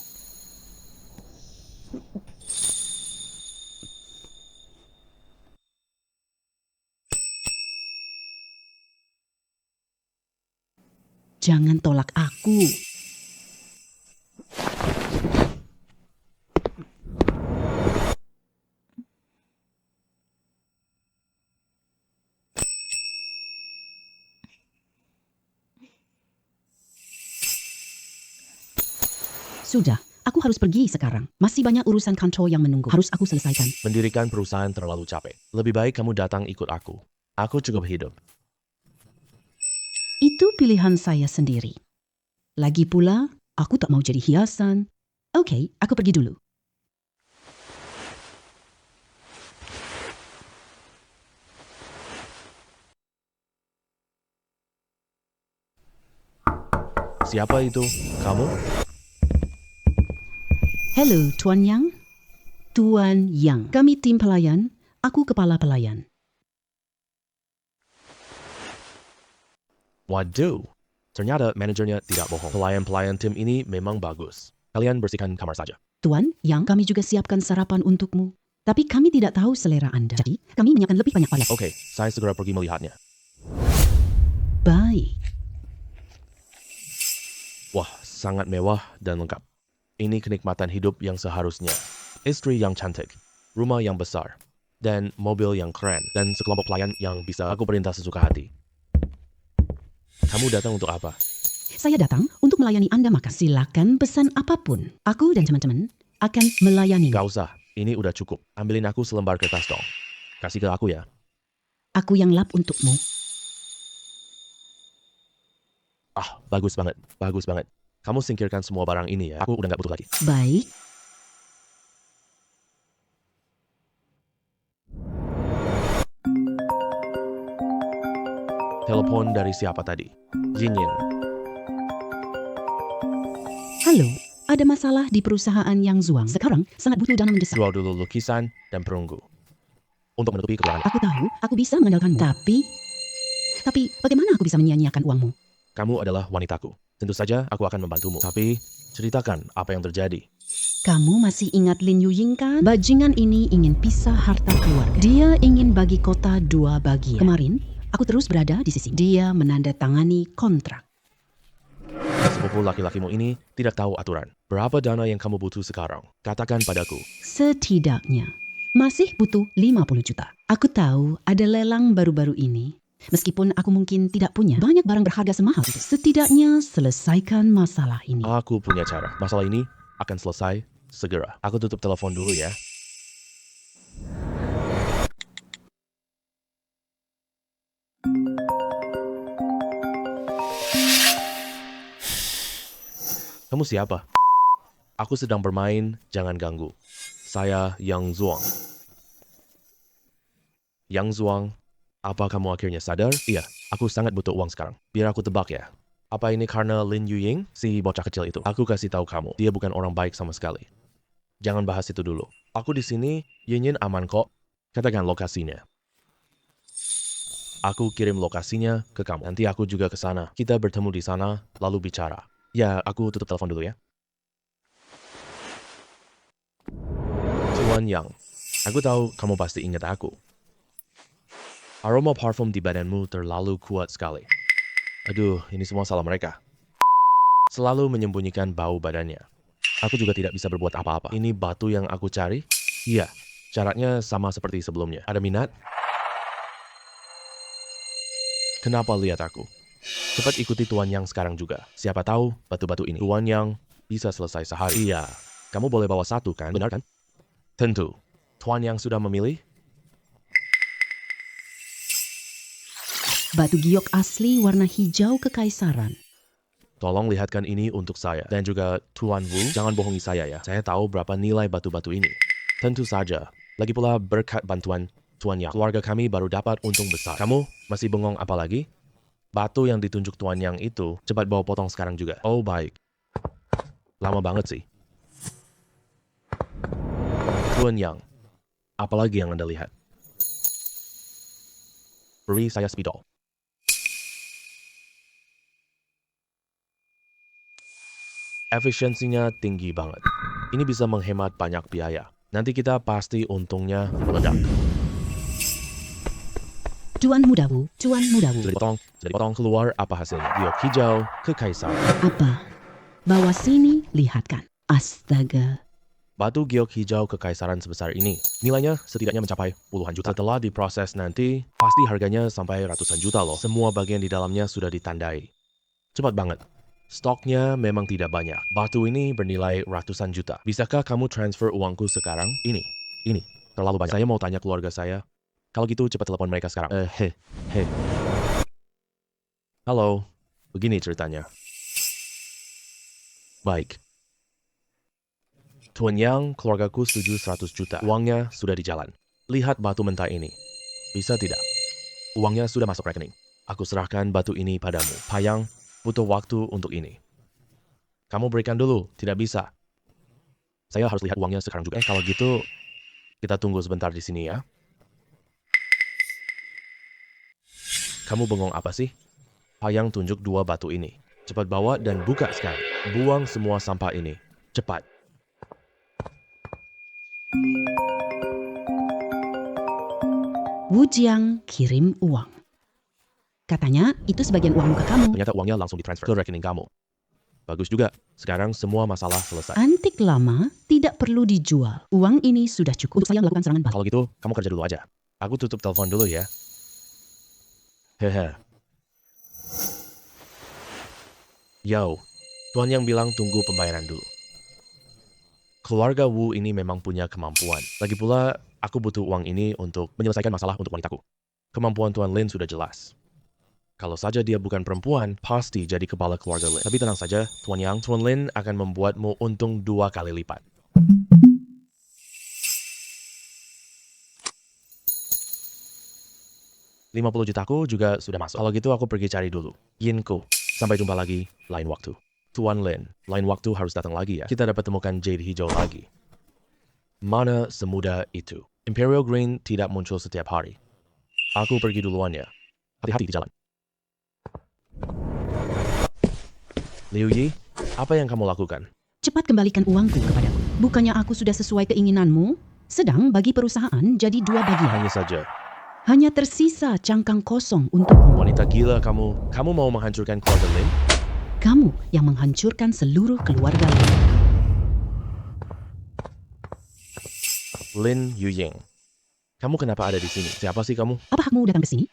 Jangan tolak aku. Sudah, Aku harus pergi sekarang. Masih banyak urusan kantor yang menunggu. Harus aku selesaikan. Mendirikan perusahaan terlalu capek. Lebih baik kamu datang ikut aku. Aku cukup hidup. Itu pilihan saya sendiri. Lagi pula, aku tak mau jadi hiasan. Oke, aku pergi dulu. Siapa itu? Kamu? Halo, Tuan Yang. Tuan Yang. Kami tim pelayan. Aku kepala pelayan. Waduh. Ternyata manajernya tidak bohong. Pelayan-pelayan tim ini memang bagus. Kalian bersihkan kamar saja. Tuan Yang, kami juga siapkan sarapan untukmu. Tapi kami tidak tahu selera Anda. Jadi, kami menyiapkan lebih banyak variasi. Oke, saya segera pergi melihatnya. Baik. Wah, sangat mewah dan lengkap. Ini kenikmatan hidup yang seharusnya. Istri yang cantik, rumah yang besar, dan mobil yang keren, dan sekelompok pelayan yang bisa aku perintah sesuka hati. Kamu datang untuk apa? Saya datang untuk melayani Anda makan. Silakan pesan apapun. Aku dan teman-teman akan melayani. Gak usah, ini udah cukup. Ambilin aku selembar kertas dong. Kasih ke aku ya. Aku yang lap untukmu. Ah, bagus banget, bagus banget. Kamu singkirkan semua barang ini ya, aku udah gak butuh lagi. Baik. Telepon dari siapa tadi? Jinyin. Halo, ada masalah di perusahaan Yang Zuang. Sekarang sangat butuh dana mendesak. Jual dulu lukisan dan perunggu. Untuk menutupi kekurangan. Aku tahu, aku bisa mengandalkanmu. Tapi bagaimana aku bisa menyia-nyiakan uangmu? Kamu adalah wanitaku. Tentu saja aku akan membantumu. Tapi, ceritakan apa yang terjadi. Kamu masih ingat Lin Yuying kan? Bajingan ini ingin pisah harta keluarga. Dia ingin bagi kota 2 bagian. Kemarin, aku terus berada di sisi. Dia menandatangani kontrak. Sepupu laki-lakimu ini tidak tahu aturan. Berapa dana yang kamu butuh sekarang? Katakan padaku. Setidaknya, masih butuh 50 juta. Aku tahu ada lelang baru-baru ini. Meskipun aku mungkin tidak punya banyak barang berharga semahal itu. Setidaknya selesaikan masalah ini. Aku punya cara. Masalah ini akan selesai segera. Aku tutup telepon dulu ya. Kamu siapa? Aku sedang bermain, jangan ganggu. Saya Yang Zuang. Yang Zuang, apa kamu akhirnya sadar? Iya, aku sangat butuh uang sekarang. Biar aku tebak ya. Apa ini karena Lin Yuying, si bocah kecil itu? Aku kasih tahu kamu, dia bukan orang baik sama sekali. Jangan bahas itu dulu. Aku di sini, Yin aman kok. Katakan lokasinya. Aku kirim lokasinya ke kamu. Nanti aku juga ke sana. Kita bertemu di sana, lalu bicara. Ya, aku tutup telepon dulu ya. Tuan Yang, aku tahu kamu pasti ingat aku. Aroma parfum di badanmu terlalu kuat sekali. Aduh, ini semua salah mereka. Selalu menyembunyikan bau badannya. Aku juga tidak bisa berbuat apa-apa. Ini batu yang aku cari? Iya, syaratnya sama seperti sebelumnya. Ada minat? Kenapa lihat aku? Cepat ikuti Tuan Yang sekarang juga. Siapa tahu batu-batu ini. Tuan Yang bisa selesai sehari. Iya, kamu boleh bawa satu kan? Benar kan? Tentu. Tuan Yang sudah memilih? Batu giok asli warna hijau kekaisaran. Tolong lihatkan ini untuk saya. Dan juga Tuan Wu, jangan bohongi saya ya. Saya tahu berapa nilai batu-batu ini. Tentu saja. Lagi pula berkat bantuan Tuan Yang, keluarga kami baru dapat untung besar. Kamu masih bengong apa lagi? Batu yang ditunjuk Tuan Yang itu, cepat bawa potong sekarang juga. Oh baik. Lama banget sih. Tuan Yang, apalagi yang Anda lihat? Beri saya spidol. Efisiensinya tinggi banget. Ini bisa menghemat banyak biaya. Nanti kita pasti untungnya meledak. Tuan Mudawu, Tuan Mudawu. Jadi potong keluar apa hasilnya? Giok hijau, kekaisaran. Apa? Bawa sini, lihatkan. Astaga. Batu giok hijau kekaisaran sebesar ini, nilainya setidaknya mencapai puluhan juta. Setelah diproses nanti, pasti harganya sampai ratusan juta loh. Semua bagian di dalamnya sudah ditandai. Cepat banget. Stoknya memang tidak banyak. Batu ini bernilai ratusan juta. Bisakah kamu transfer uangku sekarang? Ini. Terlalu banyak. Saya mau tanya keluarga saya. Kalau gitu cepat telepon mereka sekarang. Halo, begini ceritanya. Baik. Tuan Yang, keluargaku setuju 100 juta. Uangnya sudah di jalan. Lihat batu mentah ini. Bisa tidak? Uangnya sudah masuk rekening. Aku serahkan batu ini padamu. Payang, butuh waktu untuk ini. Kamu berikan dulu, tidak bisa. Saya harus lihat uangnya sekarang juga. Kalau gitu, kita tunggu sebentar di sini ya. Kamu bengong apa sih? Payang tunjuk 2 batu ini. Cepat bawa dan buka sekarang. Buang semua sampah ini. Cepat. Wu Jiang kirim uang. Katanya itu sebagian uang muka kamu. Ternyata uangnya langsung ditransfer ke rekening kamu. Bagus juga. Sekarang semua masalah selesai. Antik lama tidak perlu dijual. Uang ini sudah cukup untuk saya melakukan serangan balik. Kalau gitu, kamu kerja dulu aja. Aku tutup telepon dulu ya. Hehe. Yo, Tuan Yang bilang tunggu pembayaran dulu. Keluarga Wu ini memang punya kemampuan. Lagi pula, aku butuh uang ini untuk menyelesaikan masalah untuk wanitaku. Kemampuan Tuan Lin sudah jelas. Kalau saja dia bukan perempuan, pasti jadi kepala keluarga Lin. Tapi tenang saja, Tuan Yang, Tuan Lin akan membuatmu untung 2 kali lipat. 50 jutaku juga sudah masuk. Kalau gitu aku pergi cari dulu. Yinku, sampai jumpa lagi lain waktu. Tuan Lin, lain waktu harus datang lagi ya. Kita dapat temukan jade hijau lagi. Mana semudah itu? Imperial Green tidak muncul setiap hari. Aku pergi duluan ya. Hati-hati di jalan. Liu Yi, apa yang kamu lakukan? Cepat kembalikan uangku kepadaku. Bukannya aku sudah sesuai keinginanmu? Sedang bagi perusahaan jadi 2 bagian. Hanya saja, Hanya tersisa cangkang kosong untukmu. wanita gila kamu. Kamu mau menghancurkan keluarga Lin? Kamu yang menghancurkan seluruh keluarga Lin. Lin Yuying. Kamu kenapa ada di sini? Siapa sih kamu? Apa hakmu datang ke sini?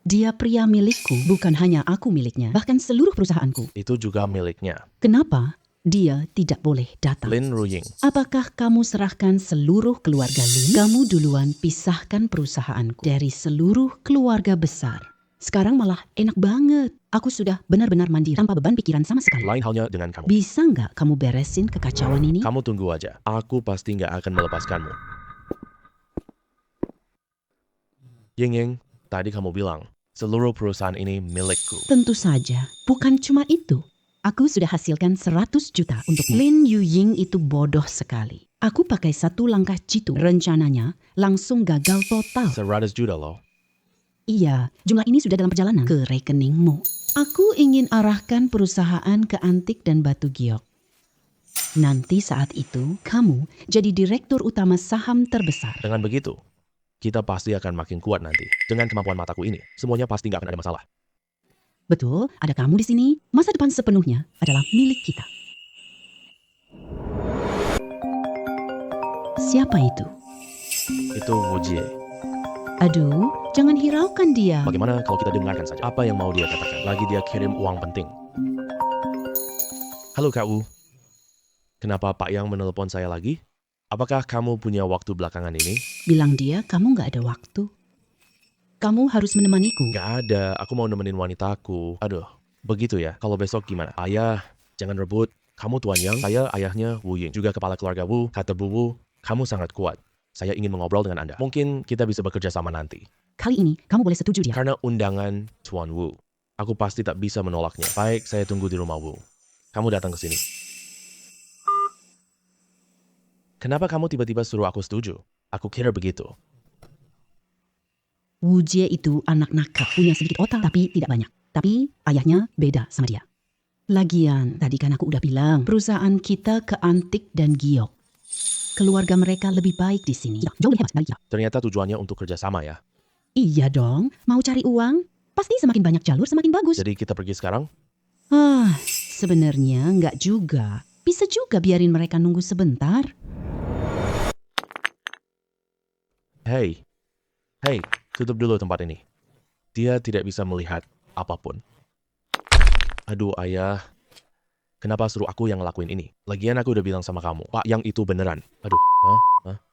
Dia pria milikku, bukan hanya aku miliknya, bahkan seluruh perusahaanku. Itu juga miliknya. Kenapa dia tidak boleh datang? Lin Ruying. Apakah kamu serahkan seluruh keluarga Lin? Kamu duluan pisahkan perusahaanku dari seluruh keluarga besar. Sekarang malah enak banget. Aku sudah benar-benar mandiri tanpa beban pikiran sama sekali. Lain halnya dengan kamu. Bisa nggak kamu beresin kekacauan ini? Kamu tunggu aja. Aku pasti nggak akan melepaskanmu. Ying Ying, tadi kamu bilang, seluruh perusahaan ini milikku. Tentu saja. Bukan cuma itu. Aku sudah hasilkan 100 juta untuk Lin Yuying itu bodoh sekali. Aku pakai 1 langkah jitu. Rencananya langsung gagal total. 100 juta loh. Iya, jumlah ini sudah dalam perjalanan ke rekeningmu. Aku ingin arahkan perusahaan ke antik dan batu giok. Nanti saat itu, kamu jadi direktur utama saham terbesar. Dengan begitu, kita pasti akan makin kuat nanti. Dengan kemampuan mataku ini, semuanya pasti nggak akan ada masalah. Betul, ada kamu di sini. Masa depan sepenuhnya adalah milik kita. Siapa itu? Itu Wu Jie. Aduh, jangan hiraukan dia. Bagaimana kalau kita dengarkan saja apa yang mau dia katakan? Lagi dia kirim uang penting. Halo Kak Wu. Kenapa Pak Yang menelepon saya lagi? Apakah kamu punya waktu belakangan ini? Bilang dia kamu nggak ada waktu. Kamu harus menemaniku. Gak ada, aku mau nemenin wanitaku. Aduh, begitu ya. Kalau besok gimana? Ayah, jangan rebut. Kamu Tuan Yang, saya ayahnya Wu Ying. Juga kepala keluarga Wu, kata Bu Wu, kamu sangat kuat. Saya ingin mengobrol dengan Anda. Mungkin kita bisa bekerja sama nanti. Kali ini kamu boleh setuju dia. Karena undangan Tuan Wu, aku pasti tak bisa menolaknya. Baik, saya tunggu di rumah Wu. Kamu datang ke sini. Kenapa kamu tiba-tiba suruh aku setuju? Aku kira begitu. Wu Jie itu anak nakal, punya sedikit otak tapi tidak banyak. Tapi ayahnya beda sama dia. Lagian, tadi kan aku udah bilang, perusahaan kita ke antik dan giok. Keluarga mereka lebih baik di sini. Ya, jauh lebih hebat dari kita. Ternyata tujuannya untuk kerjasama ya. Iya dong, mau cari uang? Pasti semakin banyak jalur semakin bagus. Jadi kita pergi sekarang? Sebenarnya nggak juga. Bisa juga biarin mereka nunggu sebentar. Hey, tutup dulu tempat ini. Dia tidak bisa melihat apapun. Aduh ayah, kenapa suruh aku yang ngelakuin ini? Lagian aku udah bilang sama kamu, Pak Yang itu beneran. Aduh,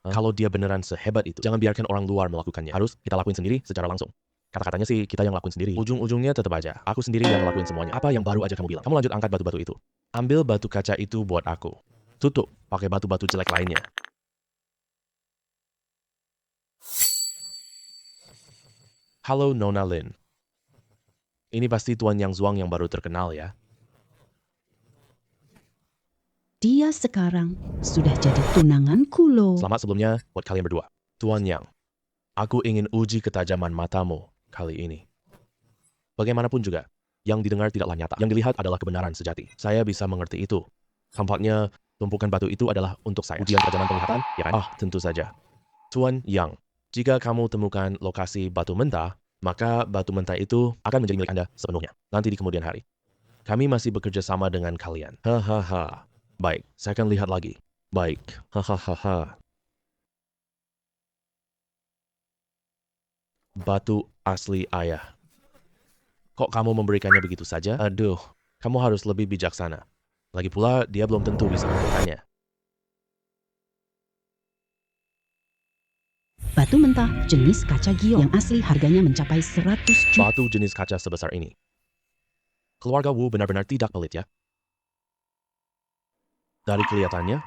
kalau dia beneran sehebat itu, jangan biarkan orang luar melakukannya. Harus kita lakuin sendiri secara langsung. Kata-katanya sih kita yang lakuin sendiri. Ujung-ujungnya tetap aja, aku sendiri yang ngelakuin semuanya. Apa yang baru aja kamu bilang? Kamu lanjut angkat batu-batu itu. Ambil batu kaca itu buat aku. Tutup pakai batu-batu jelek lainnya. Halo Nona Lin. Ini pasti Tuan Yang Zuang yang baru terkenal ya. Dia sekarang sudah jadi tunanganku loh. Selamat sebelumnya buat kalian berdua. Tuan Yang, aku ingin uji ketajaman matamu kali ini. Bagaimanapun juga, yang didengar tidaklah nyata. Yang dilihat adalah kebenaran sejati. Saya bisa mengerti itu. Tampaknya tumpukan batu itu adalah untuk saya. Ujian ketajaman penglihatan, ya kan? Tentu saja. Tuan Yang, jika kamu temukan lokasi batu mentah, maka batu mentah itu akan menjadi milik Anda sepenuhnya. Nanti di kemudian hari. Kami masih bekerja sama dengan kalian. Hahaha. Baik, saya akan lihat lagi. Baik. Hahaha. Batu asli ayah. Kok kamu memberikannya begitu saja? Aduh, kamu harus lebih bijaksana. Lagi pula, dia belum tentu bisa melakukannya. Batu mentah jenis kaca giok yang asli harganya mencapai 100 juta. Batu jenis kaca sebesar ini. Keluarga Wu benar-benar tidak pelit ya. Dari kelihatannya,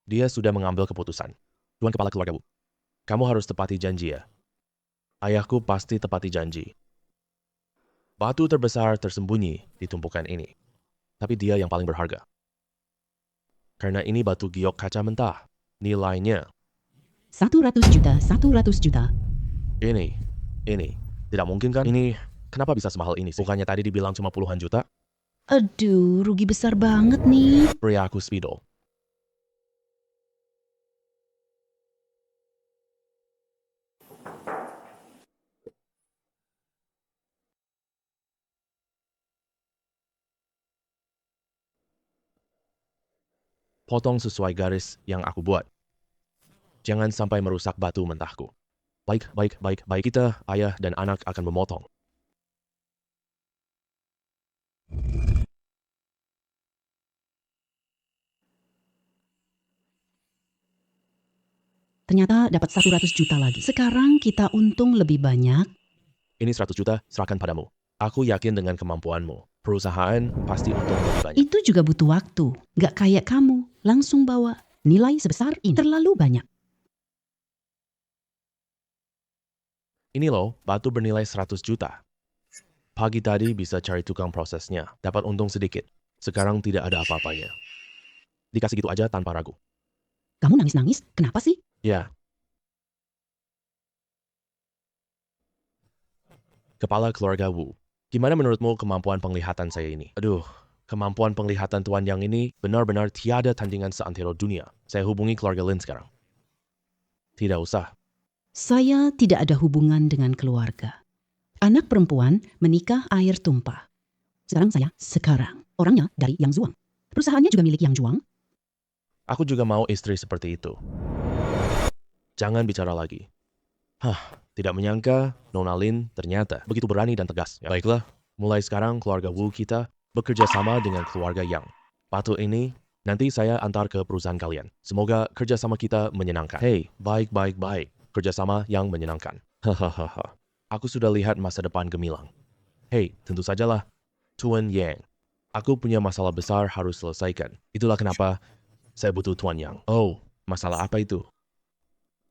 dia sudah mengambil keputusan. Tuan Kepala Keluarga Wu, kamu harus tepati janji ya. Ayahku pasti tepati janji. Batu terbesar tersembunyi di tumpukan ini. Tapi dia yang paling berharga. Karena ini batu giok kaca mentah. Nilainya 100 juta, 100 juta. ini. Tidak mungkin kan? Ini, kenapa bisa semahal ini sih? Bukannya tadi dibilang cuma puluhan juta? Aduh, rugi besar banget nih. Pria aku Speedo. Potong sesuai garis yang aku buat. Jangan sampai merusak batu mentahku. Baik. Kita, ayah dan anak akan memotong. Ternyata dapat 100 juta lagi. Sekarang kita untung lebih banyak. Ini 100 juta, serahkan padamu. Aku yakin dengan kemampuanmu. Perusahaan pasti untung lebih banyak. Itu juga butuh waktu. Gak kayak kamu, langsung bawa. Nilai sebesar ini terlalu banyak. Ini loh, batu bernilai 100 juta. Pagi tadi bisa cari tukang prosesnya, dapat untung sedikit. Sekarang tidak ada apa-apanya. Dikasih gitu aja tanpa ragu. Kamu nangis-nangis, kenapa sih? Ya. Kepala Keluarga Wu, gimana menurutmu kemampuan penglihatan saya ini? Aduh, kemampuan penglihatan Tuan Yang ini benar-benar tiada tandingan seantero dunia. Saya hubungi keluarga Lin sekarang. Tidak usah. Saya tidak ada hubungan dengan keluarga. Anak perempuan menikah air tumpah. Sekarang. Orangnya dari Yang Zuang. Perusahaannya juga milik Yang Zuang. Aku juga mau istri seperti itu. Jangan bicara lagi. Tidak menyangka Nona Lin ternyata begitu berani dan tegas. Ya, baiklah, mulai sekarang keluarga Wu kita bekerja sama dengan keluarga Yang. Batu ini nanti saya antar ke perusahaan kalian. Semoga kerjasama kita menyenangkan. Hei, baik. Kerjasama yang menyenangkan. Hahaha. Aku sudah lihat masa depan gemilang. Hei, tentu sajalah. Tuan Yang, aku punya masalah besar harus selesaikan. Itulah kenapa saya butuh Tuan Yang. Oh, masalah apa itu?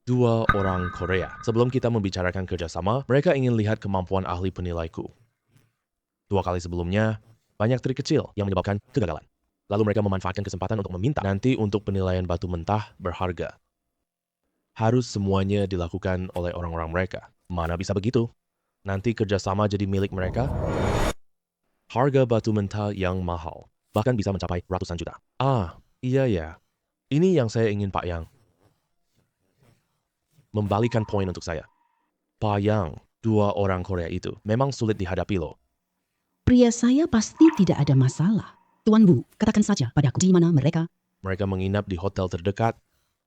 2 orang Korea. Sebelum kita membicarakan kerjasama, mereka ingin lihat kemampuan ahli penilaiku. 2 kali sebelumnya, banyak trik kecil yang menyebabkan kegagalan. Lalu mereka memanfaatkan kesempatan untuk meminta. Nanti untuk penilaian batu mentah berharga. Harus semuanya dilakukan oleh orang-orang mereka. Mana bisa begitu? Nanti kerjasama jadi milik mereka. Harga batu mentah yang mahal. Bahkan bisa mencapai ratusan juta. Iya ya. Ini yang saya ingin Pak Yang. Membalikan poin untuk saya. Pak Yang, 2 orang Korea itu memang sulit dihadapi loh. Pria saya pasti tidak ada masalah. Tuan Wu, katakan saja padaku di mana mereka. Mereka menginap di hotel terdekat.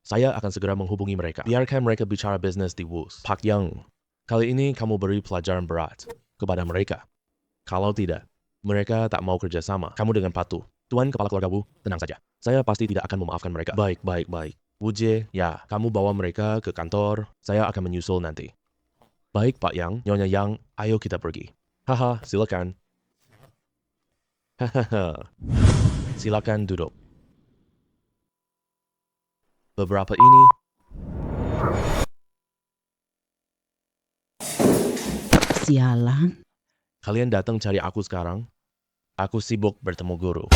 Saya akan segera menghubungi mereka. Biarkan mereka bicara bisnis di Wus. Pak Yang, Kali ini kamu beri pelajaran berat kepada mereka. Kalau tidak, mereka tak mau kerjasama. Kamu dengan patuh. Tuan kepala keluarga Wu, tenang saja. Saya pasti tidak akan memaafkan mereka. Baik. Wu Jie, ya, kamu bawa mereka ke kantor. Saya akan menyusul nanti. Baik, Pak Yang, Nyonya Yang, ayo kita pergi. Haha, silakan. Hahaha. Silakan duduk. Beberapa ini Sialan. kalian datang cari aku sekarang. Aku sibuk bertemu guru.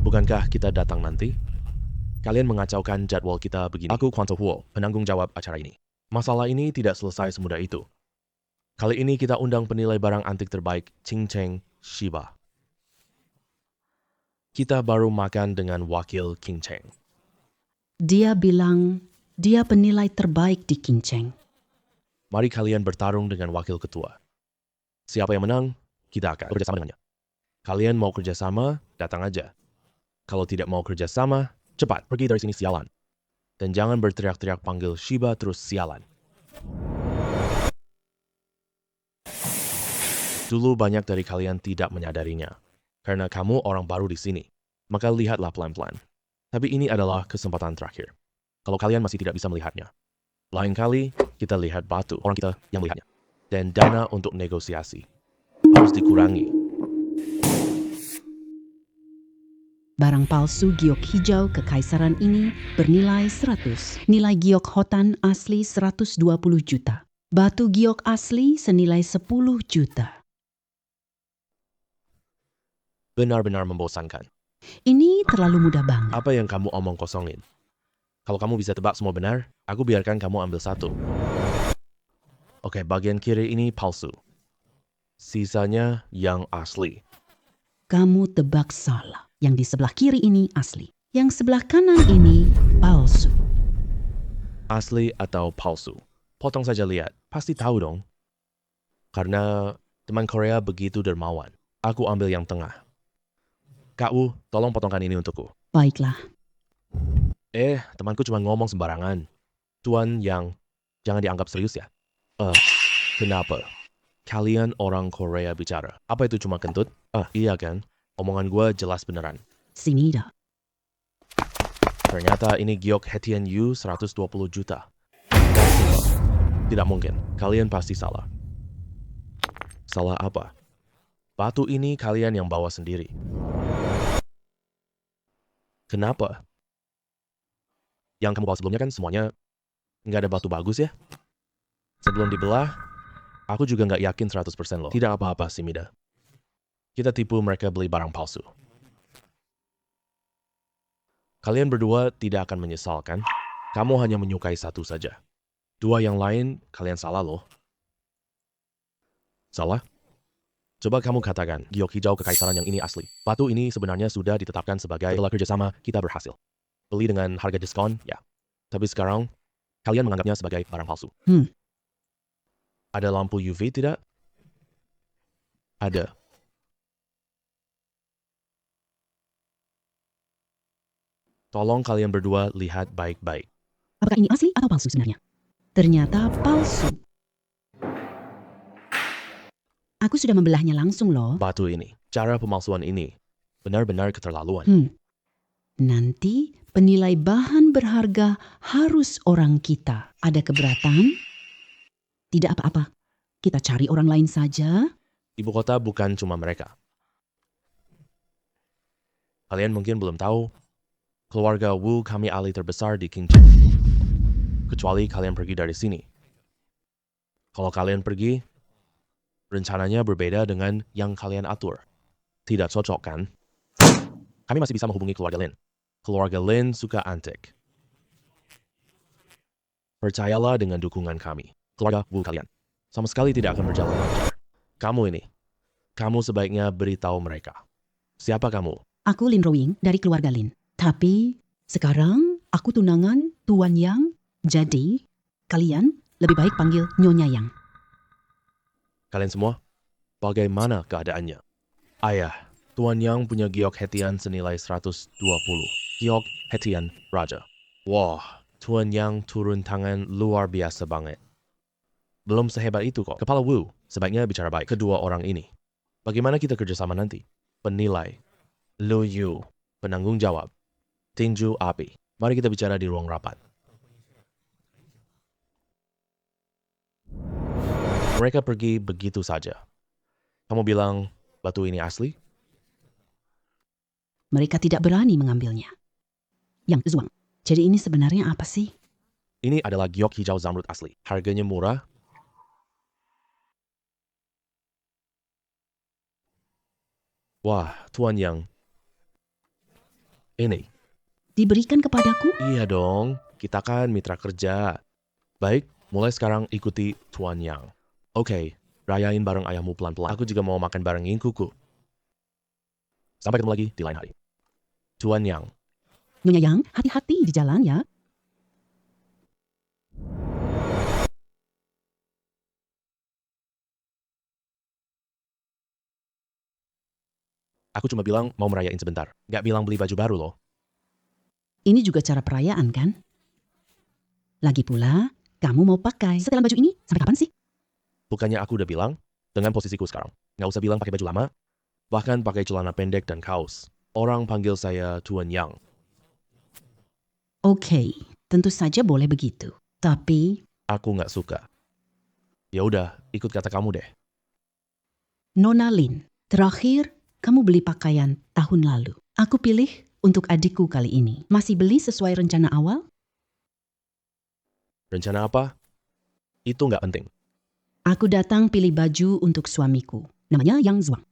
Bukankah kita datang nanti? Kalian mengacaukan jadwal kita begini. Aku Kwanto Huo, penanggung jawab acara ini. Masalah ini tidak selesai semudah itu. Kali ini kita undang penilai barang antik terbaik, Ching Cheng Shiba. Kita baru makan dengan wakil King Cheng. Dia bilang dia penilai terbaik di Kinceng. Mari kalian bertarung dengan wakil ketua. Siapa yang menang, kita akan bekerjasama dengannya. Kalian mau kerjasama, datang aja. Kalau tidak mau kerjasama, cepat pergi dari sini sialan. Dan jangan berteriak-teriak panggil Shiba terus sialan. Dulu banyak dari kalian tidak menyadarinya. Karena kamu orang baru di sini. Maka lihatlah pelan-pelan. Tapi ini adalah kesempatan terakhir. Kalau kalian masih tidak bisa melihatnya. Lain kali, kita lihat batu orang kita yang melihatnya. Dan dana untuk negosiasi. Harus dikurangi. Barang palsu giok hijau kekaisaran ini bernilai 100. Nilai giok hotan asli 120 juta. Batu giok asli senilai 10 juta. Benar-benar membosankan. Ini terlalu mudah banget. Apa yang kamu omong kosongin? Kalau kamu bisa tebak semua benar, aku biarkan kamu ambil satu. Oke, bagian kiri ini palsu. Sisanya yang asli. Kamu tebak salah. Yang di sebelah kiri ini asli. Yang sebelah kanan ini palsu. Asli atau palsu? Potong saja lihat, pasti tahu dong. Karena teman Korea begitu dermawan. Aku ambil yang tengah. Kak Wu, tolong potongkan ini untukku. Baiklah. Temanku cuma ngomong sembarangan. Tuan Yang, jangan dianggap serius ya. Kenapa? Kalian orang Korea bicara. Apa itu cuma kentut? Iya kan? Omongan gue jelas beneran. Sini dah. Ternyata ini giok Hetian Yu 120 juta. Sumpah. Tidak mungkin. Kalian pasti salah. Salah apa? Batu ini kalian yang bawa sendiri. Kenapa? Yang kamu bawa sebelumnya kan semuanya nggak ada batu bagus ya? Sebelum dibelah, aku juga nggak yakin 100% loh. Tidak apa-apa sih, Mida. Kita tipu mereka beli barang palsu. Kalian berdua tidak akan menyesal kan? Kamu hanya menyukai satu saja. Dua yang lain, kalian salah loh. Salah? Coba kamu katakan, giok hijau kekaisaran yang ini asli. Batu ini sebenarnya sudah ditetapkan sebagai setelah kerjasama kita berhasil. Beli dengan harga diskon, ya. Tapi sekarang, kalian menganggapnya sebagai barang palsu. Ada lampu UV tidak? Ada. Tolong kalian berdua lihat baik-baik. Apakah ini asli atau palsu sebenarnya? Ternyata palsu. Aku sudah membelahnya langsung loh. Batu ini, cara pemalsuan ini, benar-benar keterlaluan. Nanti penilai bahan berharga harus orang kita. Ada keberatan? Tidak apa-apa. Kita cari orang lain saja. Ibu kota bukan cuma mereka. Kalian mungkin belum tahu, keluarga Wu kami ahli terbesar di Qingcheng. Kecuali kalian pergi dari sini. Kalau kalian pergi, rencananya berbeda dengan yang kalian atur. Tidak cocok kan? Kami masih bisa menghubungi keluarga Lin. Keluarga Lin suka antik. Percayalah dengan dukungan kami. Keluarga Wu kalian sama sekali tidak akan berjalan lancar. Kamu ini, kamu sebaiknya beritahu mereka. Siapa kamu? Aku Lin Rowing dari keluarga Lin. Tapi sekarang aku tunangan Tuan Yang. Jadi kalian lebih baik panggil Nyonya Yang. Kalian semua, bagaimana keadaannya? Ayah, Tuan Yang punya giok Hetian senilai 120. Giok Hetian Raja. Wah, Tuan Yang turun tangan luar biasa banget. belum sehebat itu kok. Kepala Wu, sebaiknya bicara baik. Kedua orang ini. Bagaimana kita kerjasama nanti? Penilai. Lu Yu, penanggung jawab. Tinju api. Mari kita bicara di ruang rapat. Mereka pergi begitu saja. Kamu bilang batu ini asli? Mereka tidak berani mengambilnya. Yang Zuang, jadi ini sebenarnya apa sih? Ini adalah giok hijau zamrud asli. Harganya murah. Wah, Tuan Yang. Ini. Diberikan kepadaku? Iya dong, kita kan mitra kerja. Baik, mulai sekarang ikuti Tuan Yang. Oke, rayain bareng ayahmu pelan-pelan. Aku juga mau makan bareng kuku. Sampai ketemu lagi di lain hari. Tuan Yang. Nyonya Yang, hati-hati di jalan ya. Aku cuma bilang mau merayain sebentar. Gak bilang beli baju baru loh. Ini juga cara perayaan kan? Lagi pula, kamu mau pakai setelan baju ini sampai kapan sih? Bukannya aku udah bilang, dengan posisiku sekarang. Gak usah bilang pakai baju lama, bahkan pakai celana pendek dan kaos. Orang panggil saya Tuan Yang. Oke, tentu saja boleh begitu. Tapi, Aku gak suka. Ya udah, ikut kata kamu deh. Nona Lin, terakhir kamu beli pakaian tahun lalu. Aku pilih untuk adikku kali ini. Masih beli sesuai rencana awal? Rencana apa? Itu gak penting. Aku datang pilih baju untuk suamiku. Namanya Yang Zuang.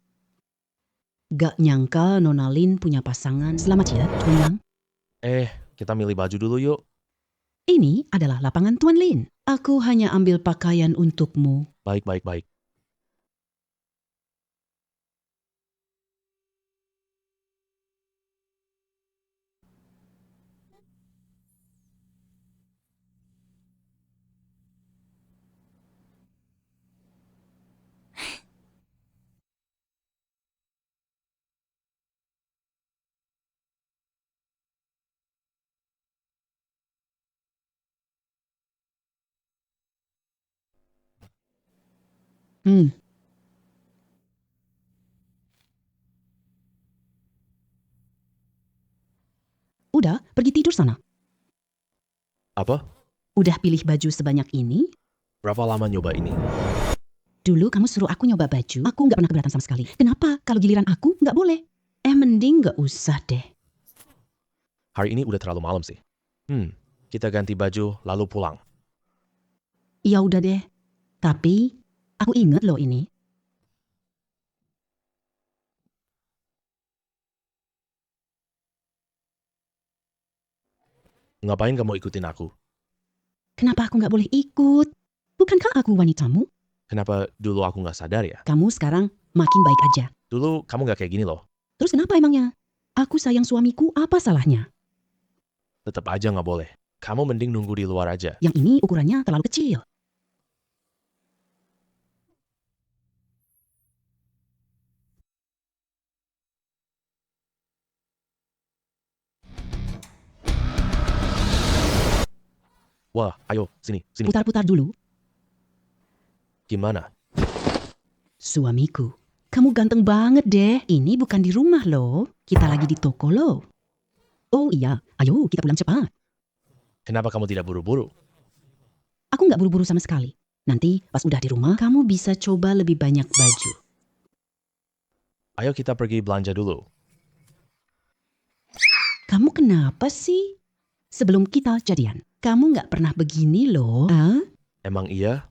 Gak nyangka Nona Lin punya pasangan. Selamat ya, Tuan Yang. Kita milih baju dulu yuk. Ini adalah lapangan Tuan Lin. Aku hanya ambil pakaian untukmu. Baik, baik, baik. Hmm, udah, pergi tidur sana. Apa? Udah pilih baju sebanyak ini? Berapa lama nyoba ini? Dulu kamu suruh aku nyoba baju, aku nggak pernah keberatan sama sekali. Kenapa kalau giliran aku nggak boleh? Mending nggak usah deh. Hari ini udah terlalu malam sih. Kita ganti baju lalu pulang. Ya udah deh. Tapi aku inget loh ini. Ngapain kamu ikutin aku? Kenapa aku nggak boleh ikut? Bukankah aku wanitamu? Kenapa dulu aku nggak sadar ya? Kamu sekarang makin baik aja. Dulu kamu nggak kayak gini loh. Terus kenapa emangnya? Aku sayang suamiku, apa salahnya? Tetap aja nggak boleh. Kamu mending nunggu di luar aja. Yang ini ukurannya terlalu kecil. Wah, ayo, sini, sini. Putar-putar dulu. Gimana? Suamiku, kamu ganteng banget deh. Ini bukan di rumah loh. Kita lagi di toko loh. Oh iya, ayo kita pulang cepat. Kenapa kamu tidak buru-buru? Aku nggak buru-buru sama sekali. Nanti pas udah di rumah, kamu bisa coba lebih banyak baju. Ayo kita pergi belanja dulu. Kamu kenapa sih? Sebelum kita jadian, kamu nggak pernah begini loh. Emang iya?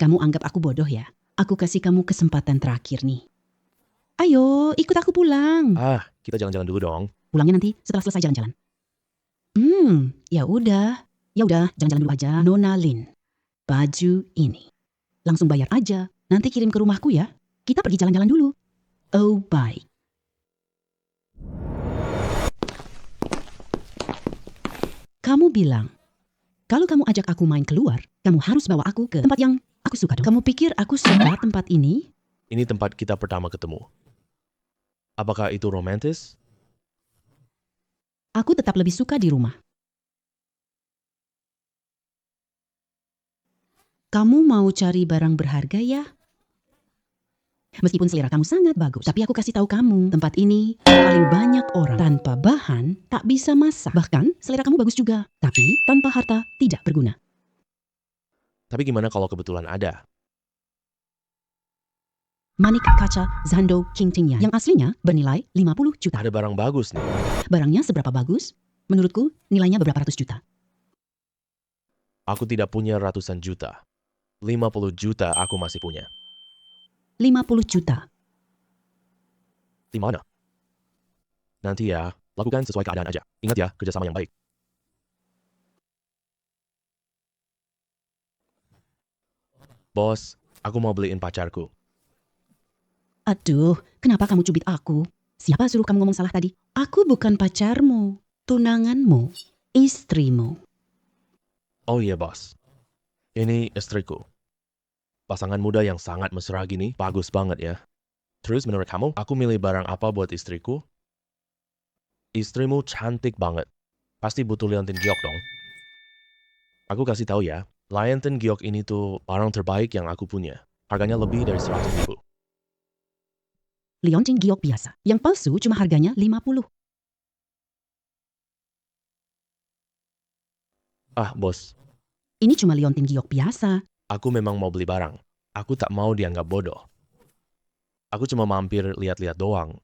Kamu anggap aku bodoh ya? Aku kasih kamu kesempatan terakhir nih. Ayo, ikut aku pulang. Kita jalan-jalan dulu dong. Pulangnya nanti setelah selesai jalan-jalan. Ya udah. Ya udah, jalan-jalan dulu aja. Nona Lin, baju ini. Langsung bayar aja. Nanti kirim ke rumahku ya. Kita pergi jalan-jalan dulu. Oh, baik. Kamu bilang, kalau kamu ajak aku main keluar, kamu harus bawa aku ke tempat yang aku suka dong. Kamu pikir aku suka tempat ini? Ini tempat kita pertama ketemu. Apakah itu romantis? Aku tetap lebih suka di rumah. Kamu mau cari barang berharga ya? Meskipun selera kamu sangat bagus, tapi aku kasih tahu kamu, tempat ini paling banyak orang tanpa bahan tak bisa masak. Bahkan selera kamu bagus juga, tapi tanpa harta tidak berguna. Tapi gimana kalau kebetulan ada? Manik kaca Zando King Tingyan yang aslinya bernilai 50 juta. Ada barang bagus nih. Barangnya seberapa bagus? Menurutku nilainya beberapa ratus juta. Aku tidak punya ratusan juta. 50 juta aku masih punya. 50 juta. Di mana? Nanti ya, lakukan sesuai keadaan aja. Ingat ya, kerjasama yang baik. Bos, aku mau beliin pacarku. Aduh, kenapa kamu cubit aku? Siapa suruh kamu ngomong salah tadi? Aku bukan pacarmu, tunanganmu, istrimu. Oh iya bos, ini istriku. Pasangan muda yang sangat mesra gini, bagus banget ya. Terus menurut kamu, aku milih barang apa buat istriku? Istrimu cantik banget. Pasti butuh liontin giok dong. Aku kasih tahu ya, liontin giok ini tuh barang terbaik yang aku punya. Harganya lebih dari 100 ribu. Liontin giok biasa, yang palsu cuma harganya 50. Ah bos, Ini cuma liontin giok biasa. aku memang mau beli barang. Aku tak mau dianggap bodoh. Aku cuma mampir lihat-lihat doang.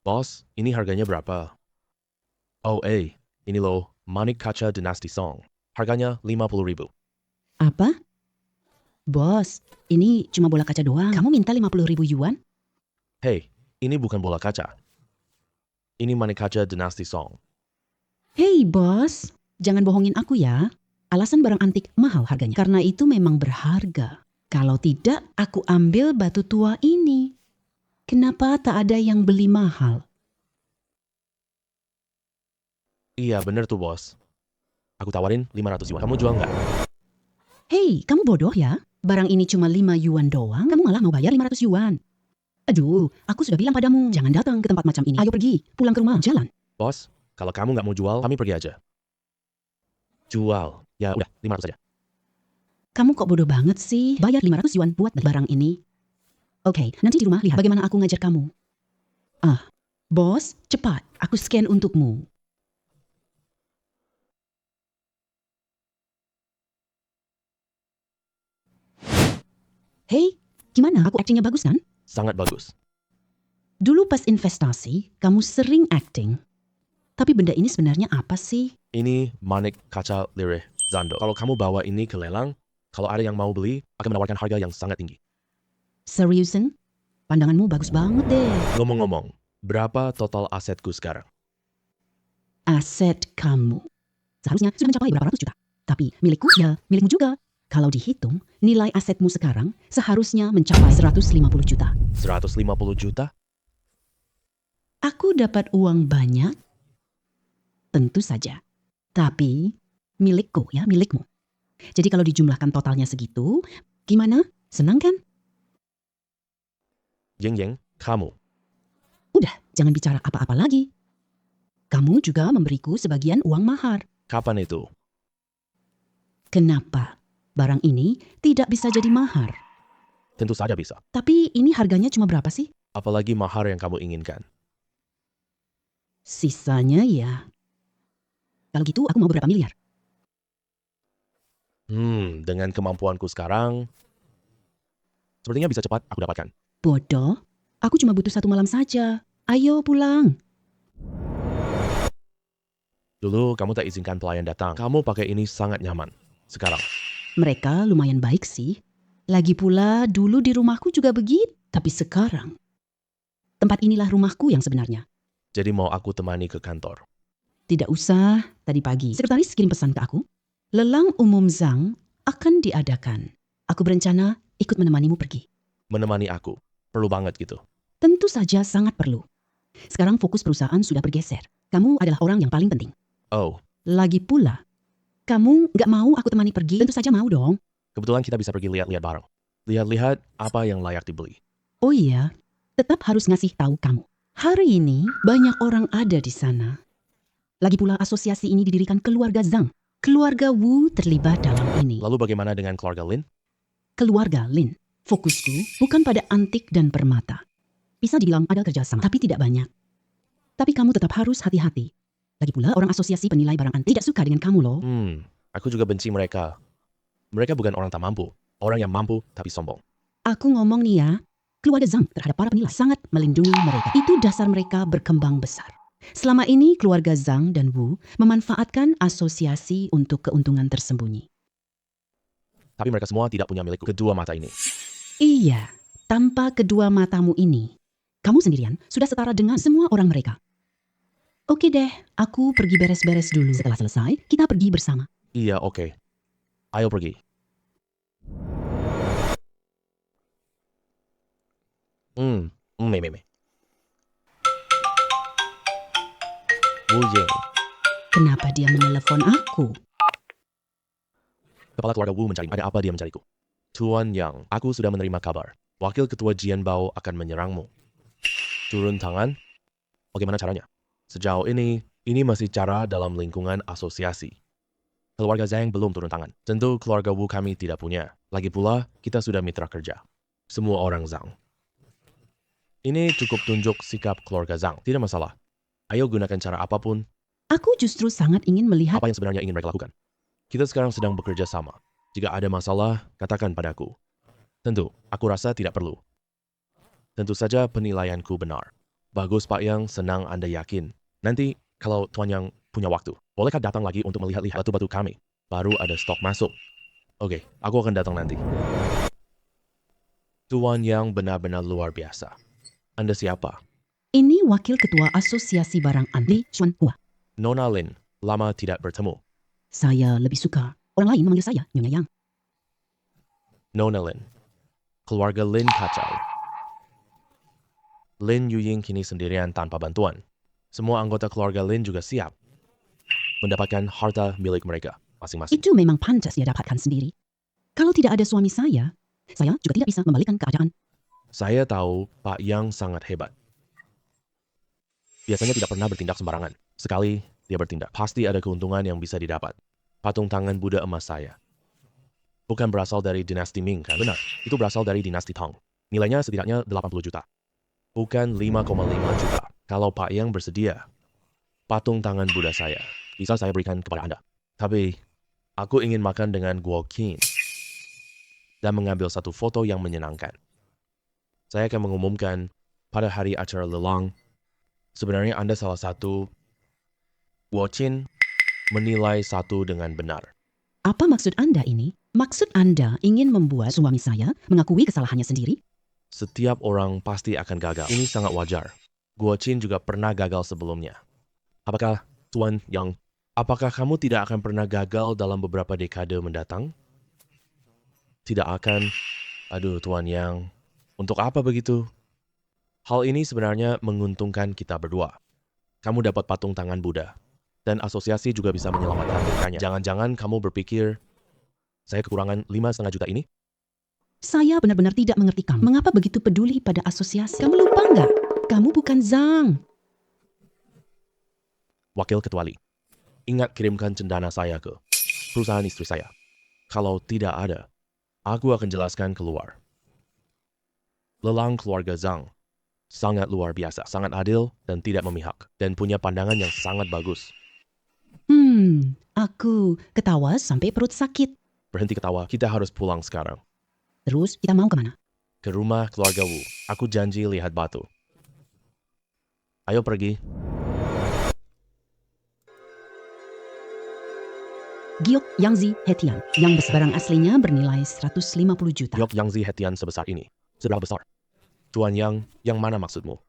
Bos, ini harganya berapa? Oh ini loh, Manik Kaca Dynasty Song. Harganya 50 ribu. Apa? Bos, ini cuma bola kaca doang. Kamu minta 50 ribu yuan? Hey, ini bukan bola kaca. Ini Manik Kaca Dynasty Song. Hei bos, jangan bohongin aku ya. Alasan barang antik mahal harganya. Karena itu memang berharga. Kalau tidak, aku ambil batu tua ini. Kenapa tak ada yang beli mahal? Iya bener tuh bos. Aku tawarin 500 yuan. Kamu jual nggak? Hei, kamu bodoh ya? Barang ini cuma 5 yuan doang, kamu malah mau bayar 500 yuan. Aduh, aku sudah bilang padamu, jangan datang ke tempat macam ini. Ayo pergi, pulang ke rumah, jalan. Bos, kalau kamu nggak mau jual, kami pergi aja. Jual. Ya udah, 500 aja. Kamu kok bodoh banget sih? Bayar 500 yuan buat barang ini. Oke, nanti di rumah lihat bagaimana aku ngajar kamu. Bos, cepat, aku scan untukmu. Hei, gimana? Aku actingnya bagus kan? Sangat bagus. Dulu pas investasi, kamu sering acting. Tapi benda ini sebenarnya apa sih? Ini Manik Kaca Lirih Zando. Kalau kamu bawa ini ke lelang, kalau ada yang mau beli, akan menawarkan harga yang sangat tinggi. Seriusan? Pandanganmu bagus banget deh. Ngomong-ngomong, berapa total asetku sekarang? Aset kamu seharusnya sudah mencapai berapa ratus juta. Tapi milikku ya, milikmu juga. Kalau dihitung, nilai asetmu sekarang seharusnya mencapai 150 juta. 150 juta? Aku dapat uang banyak? Tentu saja. Tapi milikku ya, milikmu. Jadi kalau dijumlahkan totalnya segitu, gimana? Senang kan? Yeng, kamu. Udah, jangan bicara apa-apa lagi. Kamu juga memberiku sebagian uang mahar. Kapan itu? Kenapa? Barang ini tidak bisa jadi mahar. Tentu saja bisa. Tapi ini harganya cuma berapa sih? Apalagi mahar yang kamu inginkan. Sisanya ya. Kalau gitu aku mau berapa miliar? Dengan kemampuanku sekarang, sepertinya bisa cepat aku dapatkan. Bodoh, aku cuma butuh 1 malam saja. Ayo pulang. Dulu kamu tak izinkan pelayan datang. Kamu pakai ini sangat nyaman. Sekarang, Mereka lumayan baik sih. Lagi pula dulu di rumahku juga begitu. Tapi sekarang, tempat inilah rumahku yang sebenarnya. jadi mau aku temani ke kantor. Tidak usah, tadi pagi sekretaris kirim pesan ke aku. Lelang umum Zhang akan diadakan. Aku berencana ikut menemanimu pergi. Menemani aku. Perlu banget gitu. Tentu saja sangat perlu. Sekarang fokus perusahaan sudah bergeser. Kamu adalah orang yang paling penting. Oh, Lagi pula, kamu nggak mau aku temani pergi? Tentu saja mau dong. kebetulan kita bisa pergi lihat-lihat bareng. Lihat-lihat apa yang layak dibeli. Oh iya, tetap harus ngasih tahu kamu. Hari ini banyak orang ada di sana. Lagi pula asosiasi ini didirikan keluarga Zhang. Keluarga Wu terlibat dalam ini. Lalu bagaimana dengan keluarga Lin? Keluarga Lin. Fokusku bukan pada antik dan permata. Bisa dibilang ada kerjasama, tapi tidak banyak. Tapi kamu tetap harus hati-hati. Lagi pula orang asosiasi penilai barang antik tidak suka dengan kamu loh. Aku juga benci mereka. Mereka bukan orang tak mampu. Orang yang mampu tapi sombong. Aku ngomong nih ya, keluarga Zhang terhadap para penilai sangat melindungi mereka. Itu dasar mereka berkembang besar. Selama ini keluarga Zhang dan Wu memanfaatkan asosiasi untuk keuntungan tersembunyi. Tapi mereka semua tidak punya milik kedua mata ini. Iya, tanpa kedua matamu ini, kamu sendirian sudah setara dengan semua orang mereka. Oke deh, aku pergi beres-beres dulu. Setelah selesai, kita pergi bersama. Iya, oke. Ayo pergi. Meme. Wu Ying. Kenapa dia menelepon aku? Kepala keluarga Wu mencari. Ada apa dia mencariku? Tuan Yang, aku sudah menerima kabar. Wakil Ketua Jian Bao akan menyerangmu. Turun tangan? Bagaimana caranya? Sejauh ini masih cara dalam lingkungan asosiasi. Keluarga Zhang belum turun tangan. Tentu keluarga Wu kami tidak punya. Lagi pula, kita sudah mitra kerja. Semua orang Zhang. Ini cukup tunjuk sikap keluarga Zhang. Tidak masalah. Ayo gunakan cara apapun. Aku justru sangat ingin melihat. Apa yang sebenarnya ingin mereka lakukan? Kita sekarang sedang bekerja sama. Jika ada masalah, katakan padaku. Tentu, aku rasa tidak perlu. Tentu saja penilaianku benar. Bagus Pak Yang, senang Anda yakin. Nanti, kalau Tuan Yang punya waktu, bolehkah datang lagi untuk melihat-lihat batu-batu kami? Baru ada stok masuk. Oke, aku akan datang nanti. Tuan Yang benar-benar luar biasa. Anda siapa? Ini wakil ketua asosiasi barang antik Xuanhua. Nona Lin, lama tidak bertemu. Saya lebih suka orang lain memanggil saya Nyonya Yang. Nona Lin. Keluarga Lin kacau. Lin Yuying kini sendirian tanpa bantuan. Semua anggota keluarga Lin juga siap mendapatkan harta milik mereka masing-masing. Itu memang pantas dia dapatkan sendiri. Kalau tidak ada suami saya juga tidak bisa membalikkan keadaan. Saya tahu Pak Yang sangat hebat. Biasanya tidak pernah bertindak sembarangan. Sekali dia bertindak, pasti ada keuntungan yang bisa didapat. Patung tangan Buddha emas saya. Bukan berasal dari dinasti Ming, kan? Benar, itu berasal dari dinasti Tang. Nilainya setidaknya 80 juta. Bukan 5,5 juta. Kalau Pak Yang bersedia, patung tangan Buddha saya bisa saya berikan kepada Anda. Tapi, aku ingin makan dengan Guo Qin dan mengambil satu foto yang menyenangkan. Saya akan mengumumkan pada hari acara lelang, sebenarnya Anda salah satu. Guo Qin menilai satu dengan benar. Apa maksud Anda ini? Maksud Anda ingin membuat suami saya mengakui kesalahannya sendiri? Setiap orang pasti akan gagal. Ini sangat wajar. Guo Qin juga pernah gagal sebelumnya. Apakah Tuan Yang, apakah kamu tidak akan pernah gagal dalam beberapa dekade mendatang? Tidak akan. Aduh Tuan Yang, untuk apa begitu? Hal ini sebenarnya menguntungkan kita berdua. Kamu dapat patung tangan Buddha. Dan asosiasi juga bisa menyelamatkan mukanya. Jangan-jangan kamu berpikir, saya kekurangan 5,5 juta ini? Saya benar-benar tidak mengerti kamu. Mengapa begitu peduli pada asosiasi? Kamu lupa nggak? Kamu bukan Zhang. Wakil Ketua Li, ingat kirimkan cendana saya ke perusahaan istri saya. Kalau tidak ada, aku akan jelaskan keluar. Lelang keluarga Zhang sangat luar biasa, sangat adil dan tidak memihak, dan punya pandangan yang sangat bagus. Aku ketawa sampai perut sakit. Berhenti ketawa, kita harus pulang sekarang. Terus kita mau kemana? Ke rumah keluarga Wu. Aku janji lihat batu. Ayo pergi. Giok Yangzi Hetian, yang barang aslinya bernilai 150 juta. Giok Yangzi Hetian sebesar ini. Seberapa besar? Tuan Yang mana maksudmu?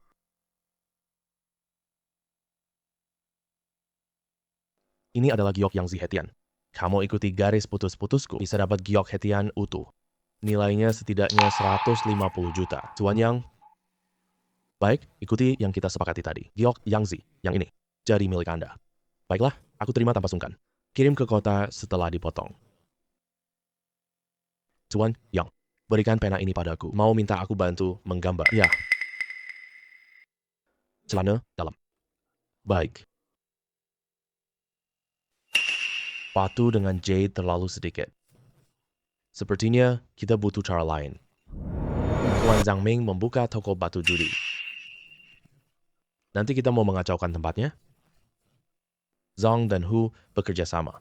Ini adalah giok Yangzi Hetian. Kamu ikuti garis putus-putusku, bisa dapat giok Hetian utuh. Nilainya setidaknya 150 juta. Tuan Yang, baik, ikuti yang kita sepakati tadi. Giok Yangzi, yang ini, jadi milik Anda. Baiklah, aku terima tanpa sungkan. Kirim ke kota setelah dipotong. Tuan Yang, berikan pena ini padaku. Mau minta aku bantu menggambar? Ya. Celana dalam. Baik. Batu dengan jade terlalu sedikit. Sepertinya kita butuh cara lain. Tuan Zhang Ming membuka toko batu judi. Nanti kita mau mengacaukan tempatnya? Zhang dan Hu bekerja sama.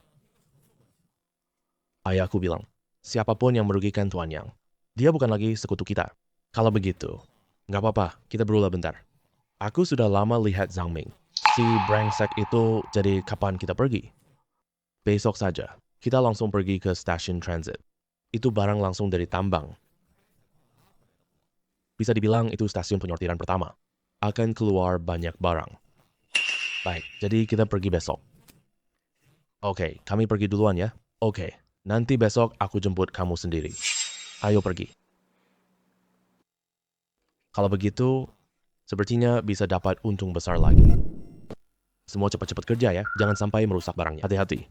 Ayahku bilang, siapapun yang merugikan Tuan Yang, dia bukan lagi sekutu kita. Kalau begitu, nggak apa-apa, kita berulah bentar. Aku sudah lama lihat Zhang Ming. Si brengsek itu, jadi kapan kita pergi? Besok saja, kita langsung pergi ke stasiun transit. Itu barang langsung dari tambang. Bisa dibilang itu stasiun penyortiran pertama. Akan keluar banyak barang. Baik, jadi kita pergi besok. Oke, kami pergi duluan ya. Oke, nanti besok aku jemput kamu sendiri. Ayo pergi. Kalau begitu, sepertinya bisa dapat untung besar lagi. Semua cepat-cepat kerja ya, jangan sampai merusak barangnya. Hati-hati.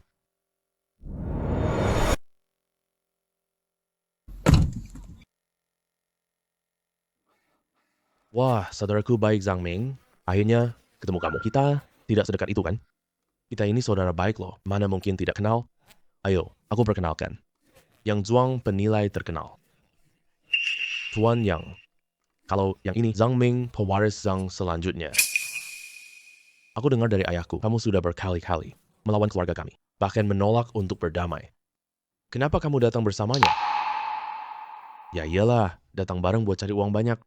Wah, saudaraku baik Zhang Ming. Akhirnya ketemu kamu. Kita tidak sedekat itu kan? Kita ini saudara baik loh. Mana mungkin tidak kenal? Ayo, aku perkenalkan. Yang Zhuang penilai terkenal. Tuan Yang. Kalau yang ini, Zhang Ming pewaris Zhang selanjutnya. Aku dengar dari ayahku, kamu sudah berkali-kali melawan keluarga kami. Bahkan menolak untuk berdamai. Kenapa kamu datang bersamanya? Ya iyalah, datang bareng buat cari uang banyak.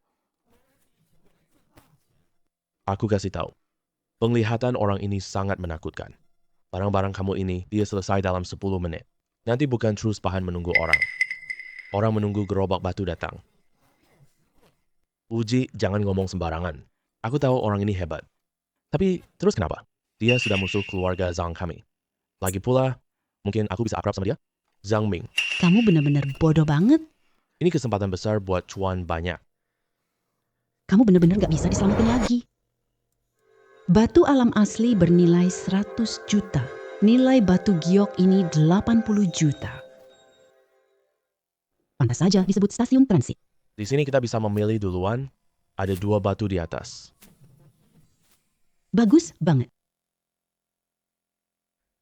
Aku kasih tahu. Penglihatan orang ini sangat menakutkan. Barang-barang kamu ini, dia selesai dalam 10 menit. Nanti bukan terus bahan menunggu orang. Orang menunggu gerobak batu datang. Uji, jangan ngomong sembarangan. Aku tahu orang ini hebat. Tapi, terus kenapa? Dia sudah musuh keluarga Zhang kami. Lagi pula, mungkin aku bisa akrab sama dia? Zhang Ming. Kamu benar-benar bodoh banget. Ini kesempatan besar buat cuan banyak. Kamu benar-benar gak bisa diselamatin lagi. Batu alam asli bernilai 100 juta. Nilai batu giok ini 80 juta. Pantas saja disebut stasiun transit. Di sini kita bisa memilih duluan. Ada 2 batu di atas. Bagus banget.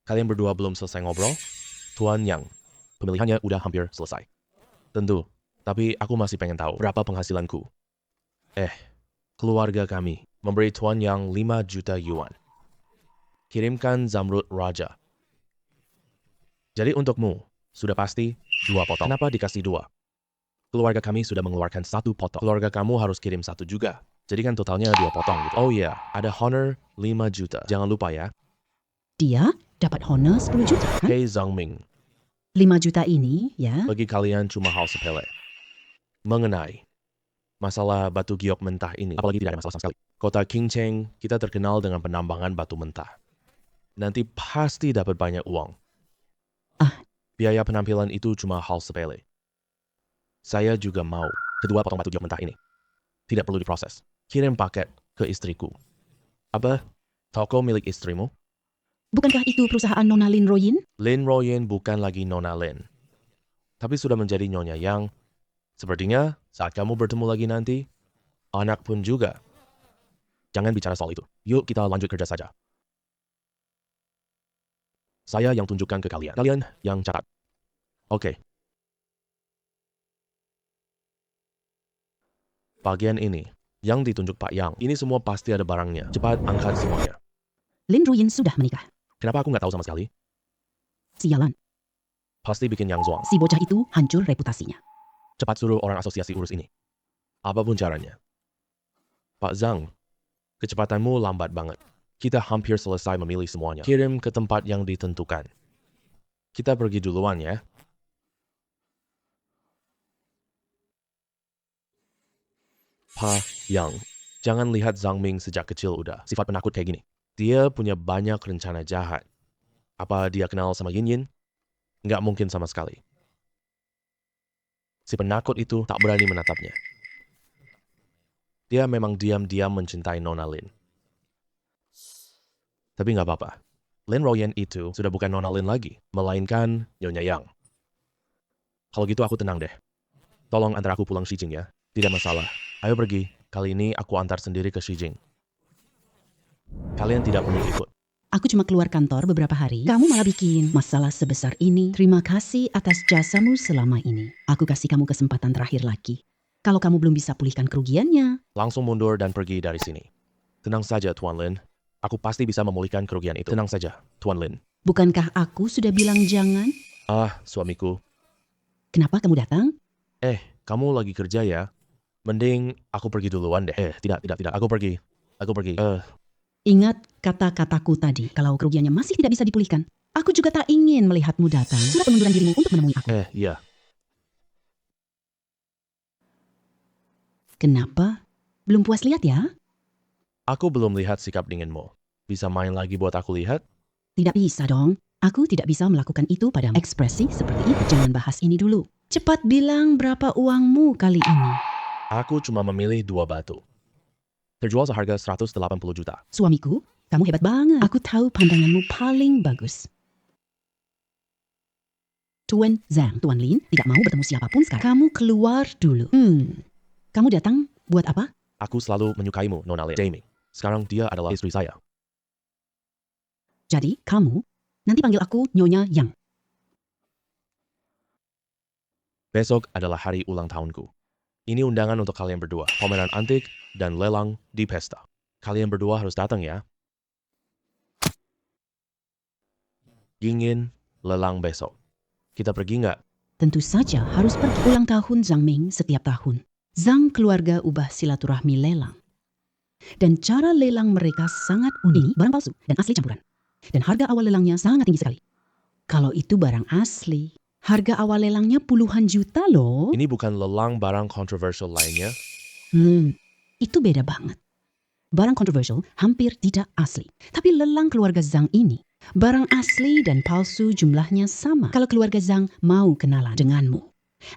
Kalian berdua belum selesai ngobrol? Tuan Yang, pemilihannya udah hampir selesai. Tentu, tapi aku masih pengen tahu berapa penghasilanku. Keluarga kami memberi Tuan Yang 5 juta yuan. Kirimkan Zamrud Raja. Jadi untukmu, sudah pasti 2 potong. Kenapa dikasih 2? Keluarga kami sudah mengeluarkan 1 potong. Keluarga kamu harus kirim 1 juga. Jadi kan totalnya 2 potong gitu. Oh iya, ada honor 5 juta. Jangan lupa ya. Dia dapat honor 10 juta kan? Hei Zhang Ming, 5 juta ini ya. bagi kalian cuma hal sepele. Mengenai masalah batu giok mentah ini, apalagi tidak ada masalah sama sekali. Kota Qingcheng, kita terkenal dengan penambangan batu mentah. Nanti pasti dapat banyak uang. Biaya penampilan itu cuma hal sepele. Saya juga mau kedua potong batu giok mentah ini. Tidak perlu diproses. Kirim paket ke istriku. Apa? Toko milik istrimu? Bukankah itu perusahaan Nona Lin Royin? Lin Royen bukan lagi Nona Lin. Tapi sudah menjadi Nyonya Yang. Sepertinya saat kamu bertemu lagi nanti, anak pun juga. Jangan bicara soal itu. Yuk kita lanjut kerja saja. Saya yang tunjukkan ke kalian. Kalian yang catat. Oke. Bagian ini, yang ditunjuk Pak Yang. Ini semua pasti ada barangnya. Cepat angkat semuanya. Lin Royin sudah menikah. Kenapa aku nggak tahu sama sekali? Sialan, Pasti bikin Yang Zhuang. si bocah itu hancur reputasinya. Cepat suruh orang asosiasi urus ini. Apapun caranya. Pak Zhang, kecepatanmu lambat banget. Kita hampir selesai memilih semuanya. Kirim ke tempat yang ditentukan. Kita pergi duluan ya. Pak Yang, jangan lihat Zhang Ming sejak kecil udah sifat penakut kayak gini. Dia punya banyak rencana jahat. Apa dia kenal sama Yin Yin? Nggak mungkin sama sekali. Si penakut itu tak berani menatapnya. Dia memang diam-diam mencintai Nona Lin. Tapi nggak apa-apa. Lin Royen itu sudah bukan Nona Lin lagi, melainkan Nyonya Yang. Kalau gitu aku tenang deh. Tolong antar aku pulang Shijing ya. Tidak masalah. Ayo pergi. Kali ini aku antar sendiri ke Shijing. Kalian tidak perlu ikut. Aku cuma keluar kantor beberapa hari. Kamu malah bikin masalah sebesar ini. Terima kasih atas jasamu selama ini. Aku kasih kamu kesempatan terakhir lagi. Kalau kamu belum bisa pulihkan kerugiannya, Langsung mundur dan pergi dari sini. Tenang saja, Tuan Lin. Aku pasti bisa memulihkan kerugian itu. Tenang saja, Tuan Lin. bukankah aku sudah bilang jangan? Ah, suamiku. Kenapa kamu datang? Kamu lagi kerja ya? Mending aku pergi duluan deh. Tidak. Aku pergi. Ingat kata-kataku tadi, kalau kerugiannya masih tidak bisa dipulihkan. Aku juga tak ingin melihatmu datang. Surat pengunduran dirimu untuk menemui aku. Iya. Kenapa? Belum puas lihat ya? Aku belum lihat sikap dinginmu. Bisa main lagi buat aku lihat? Tidak bisa dong. Aku tidak bisa melakukan itu pada ekspresi seperti itu. Jangan bahas ini dulu. Cepat bilang berapa uangmu kali ini. Aku cuma memilih 2 batu. Terjual seharga 180 juta. Suamiku, kamu hebat banget. Aku tahu pandanganmu paling bagus. Tuan Zhang, Tuan Lin tidak mau bertemu siapapun sekarang. Kamu keluar dulu. Kamu datang buat apa? Aku selalu menyukaimu, Nona Lin. Jamie. Sekarang dia adalah istri saya. Jadi, kamu nanti panggil aku Nyonya Yang. Besok adalah hari ulang tahunku. Ini undangan untuk kalian berdua. Pameran antik dan lelang di pesta. Kalian berdua harus datang ya. Ingin lelang besok. Kita pergi nggak? Tentu saja harus pergi ulang tahun Zhang Ming setiap tahun. Zhang keluarga ubah silaturahmi lelang. Dan cara lelang mereka sangat unik. Ini barang palsu dan asli campuran. Dan harga awal lelangnya sangat tinggi sekali. Kalau itu barang asli, harga awal lelangnya puluhan juta loh. Ini bukan lelang barang kontroversial lainnya. Itu beda banget. Barang kontroversial hampir tidak asli. Tapi lelang keluarga Zhang ini, barang asli dan palsu jumlahnya sama. Kalau keluarga Zhang mau kenalan denganmu,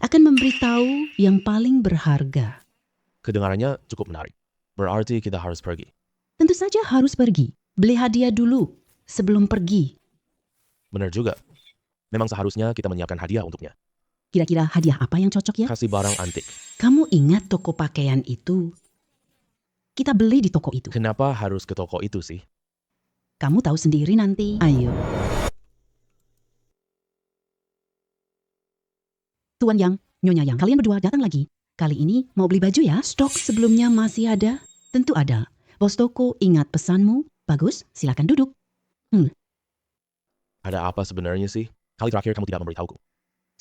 akan memberitahu yang paling berharga. Kedengarannya cukup menarik. Berarti kita harus pergi. Tentu saja harus pergi. Beli hadiah dulu sebelum pergi. Benar juga. Memang seharusnya kita menyiapkan hadiah untuknya. Kira-kira hadiah apa yang cocok ya? Kasih barang antik. Kamu ingat toko pakaian itu? Kita beli di toko itu. Kenapa harus ke toko itu sih? Kamu tahu sendiri nanti. Ayo. Tuan Yang, Nyonya Yang, kalian berdua datang lagi. Kali ini mau beli baju ya? Stok sebelumnya masih ada? Tentu ada. Bos toko ingat pesanmu? Bagus, silakan duduk. Ada apa sebenarnya sih? Kali terakhir kamu tidak memberitahuku.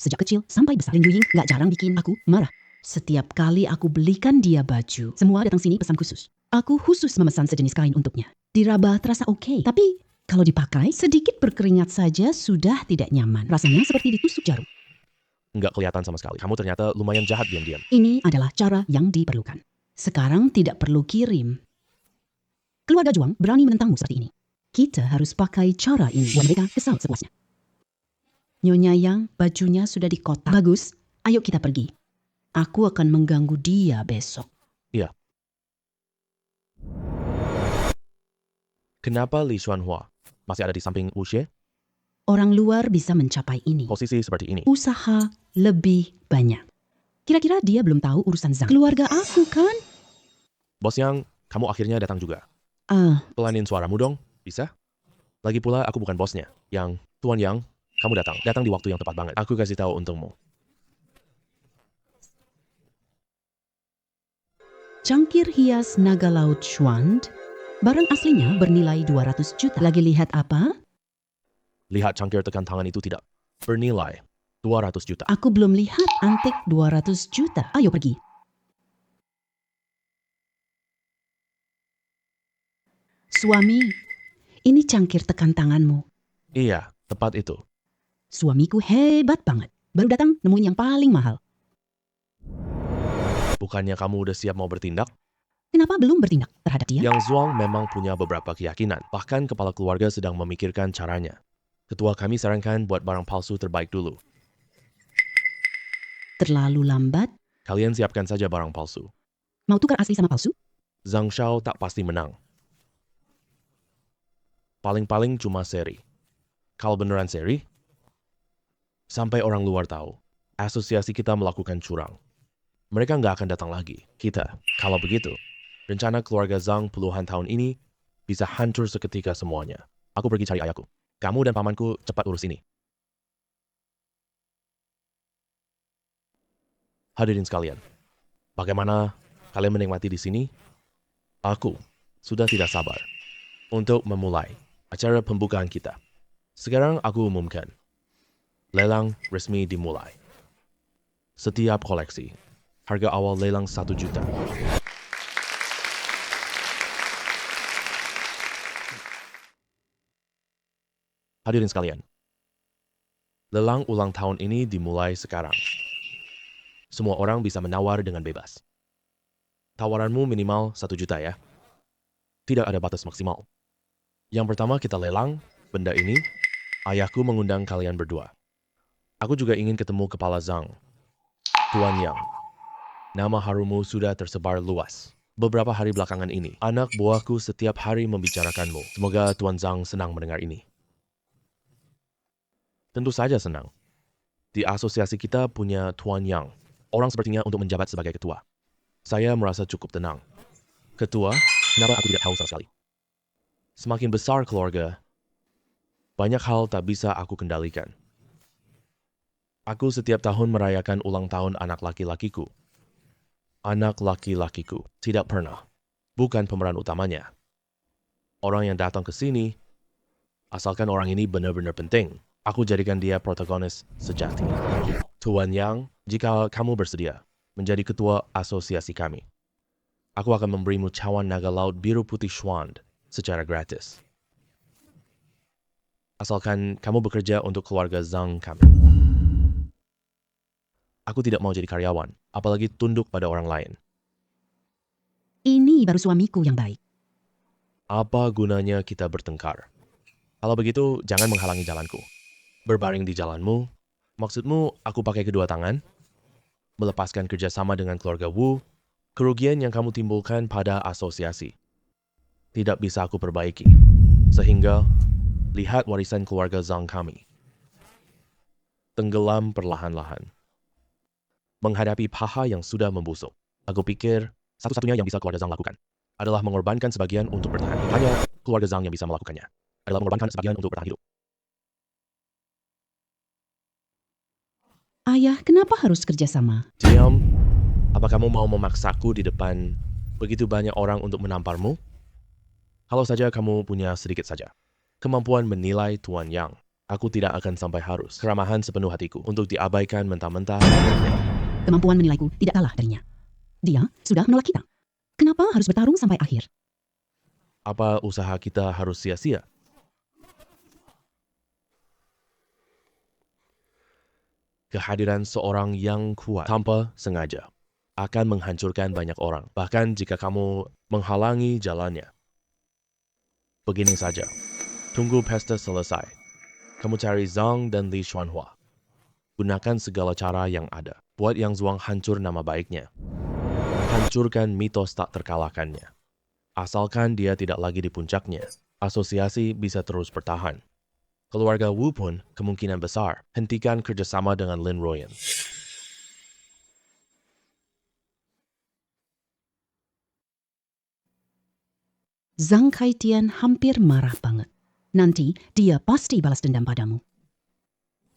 Sejak kecil sampai besar, Lin Yuying gak jarang bikin aku marah. Setiap kali aku belikan dia baju, semua datang sini pesan khusus. Aku khusus memesan sejenis kain untuknya. Diraba terasa oke, tapi kalau dipakai sedikit berkeringat saja sudah tidak nyaman. Rasanya seperti ditusuk jarum. Nggak kelihatan sama sekali. Kamu ternyata lumayan jahat diam-diam. Ini adalah cara yang diperlukan. Sekarang tidak perlu kirim. Keluarga Juang berani menentangmu seperti ini. Kita harus pakai cara ini buat mereka kesal sepuasnya. Nyonya Yang, bajunya sudah di kotak. Bagus, ayo kita pergi. Aku akan mengganggu dia besok. Iya. Kenapa Li Xuanhua masih ada di samping Wu Xie? Orang luar bisa mencapai ini. Posisi seperti ini. Usaha lebih banyak. Kira-kira dia belum tahu urusan Zhang. Keluarga aku kan? Bos Yang, kamu akhirnya datang juga. Pelanin suaramu dong, bisa? Lagi pula aku bukan bosnya. Yang, Tuan Yang, kamu datang. Datang di waktu yang tepat banget. Aku kasih tahu untungmu. Cangkir hias naga laut Schwand. Barang aslinya bernilai 200 juta. Lagi lihat apa? Lihat cangkir tekan tangan itu tidak bernilai 200 juta. Aku belum lihat antik 200 juta. Ayo pergi. Suami, ini cangkir tekan tanganmu. Iya, tepat itu. Suamiku hebat banget. Baru datang nemuin yang paling mahal. Bukannya kamu udah siap mau bertindak? Kenapa belum bertindak terhadap dia? Yang Zhuang memang punya beberapa keyakinan. Bahkan kepala keluarga sedang memikirkan caranya. Ketua kami sarankan buat barang palsu terbaik dulu. Terlalu lambat. Kalian siapkan saja barang palsu. Mau tukar asli sama palsu? Zhang Shao tak pasti menang. Paling-paling cuma seri. Kalau beneran seri, sampai orang luar tahu, asosiasi kita melakukan curang. Mereka nggak akan datang lagi. Kita, kalau begitu, rencana keluarga Zhang puluhan tahun ini bisa hancur seketika semuanya. Aku pergi cari ayahku. Kamu dan pamanku cepat urus ini. Hadirin sekalian, bagaimana kalian menikmati di sini? Aku sudah tidak sabar untuk memulai acara pembukaan kita. Sekarang aku umumkan, lelang resmi dimulai. Setiap koleksi, harga awal lelang 1 juta. Hadirin sekalian, lelang ulang tahun ini dimulai sekarang. Semua orang bisa menawar dengan bebas. Tawaranmu minimal 1 juta ya. Tidak ada batas maksimal. Yang pertama kita lelang benda ini. Ayahku mengundang kalian berdua. Aku juga ingin ketemu Kepala Zhang, Tuan Yang. Nama harummu sudah tersebar luas. Beberapa hari belakangan ini, anak buahku setiap hari membicarakanmu. Semoga Tuan Zhang senang mendengar ini. Tentu saja senang. Di asosiasi kita punya Tuan Yang, orang sepertinya untuk menjabat sebagai ketua. Saya merasa cukup tenang. Ketua, kenapa aku tidak tahu sama sekali? Semakin besar keluarga, banyak hal tak bisa aku kendalikan. Aku setiap tahun merayakan ulang tahun anak laki-lakiku. Anak laki-lakiku tidak pernah, bukan pemeran utamanya. Orang yang datang ke sini, asalkan orang ini benar-benar penting, aku jadikan dia protagonis sejati. Tuan Yang, jika kamu bersedia menjadi ketua asosiasi kami, aku akan memberimu cawan naga laut biru putih Schwand secara gratis. Asalkan kamu bekerja untuk keluarga Zhang kami. Aku tidak mau jadi karyawan, apalagi tunduk pada orang lain. Ini baru suamiku yang baik. Apa gunanya kita bertengkar? Kalau begitu, jangan menghalangi jalanku. Berbaring di jalanmu, maksudmu aku pakai kedua tangan? Melepaskan kerjasama dengan keluarga Wu, kerugian yang kamu timbulkan pada asosiasi tidak bisa aku perbaiki. Sehingga, lihat warisan keluarga Zhang kami. Tenggelam perlahan-lahan. Menghadapi paha yang sudah membusuk. Aku pikir, satu-satunya yang bisa keluarga Zhang lakukan adalah mengorbankan sebagian untuk bertahan hidup. Hanya keluarga Zhang yang bisa melakukannya. Adalah mengorbankan sebagian untuk bertahan hidup. Ayah, kenapa harus kerjasama? Diam, apa kamu mau memaksaku di depan begitu banyak orang untuk menamparmu? Kalau saja kamu punya sedikit saja kemampuan menilai Tuan Yang, aku tidak akan sampai harus keramahan sepenuh hatiku untuk diabaikan mentah-mentah. Kemampuan menilaiku tidak kalah darinya. Dia sudah menolak kita. Kenapa harus bertarung sampai akhir? Apa usaha kita harus sia-sia? Kehadiran seorang yang kuat tanpa sengaja akan menghancurkan banyak orang, bahkan jika kamu menghalangi jalannya. Begini saja, tunggu pesta selesai. Kamu cari Zhang dan Li Xuanhua. Gunakan segala cara yang ada. Buat Yang Zhuang hancur nama baiknya. Hancurkan mitos tak terkalahkannya. Asalkan dia tidak lagi di puncaknya, asosiasi bisa terus bertahan. Keluarga Wu pun kemungkinan besar hentikan kerjasama dengan Lin Royan. Zhang Kaitian hampir marah banget. Nanti dia pasti balas dendam padamu.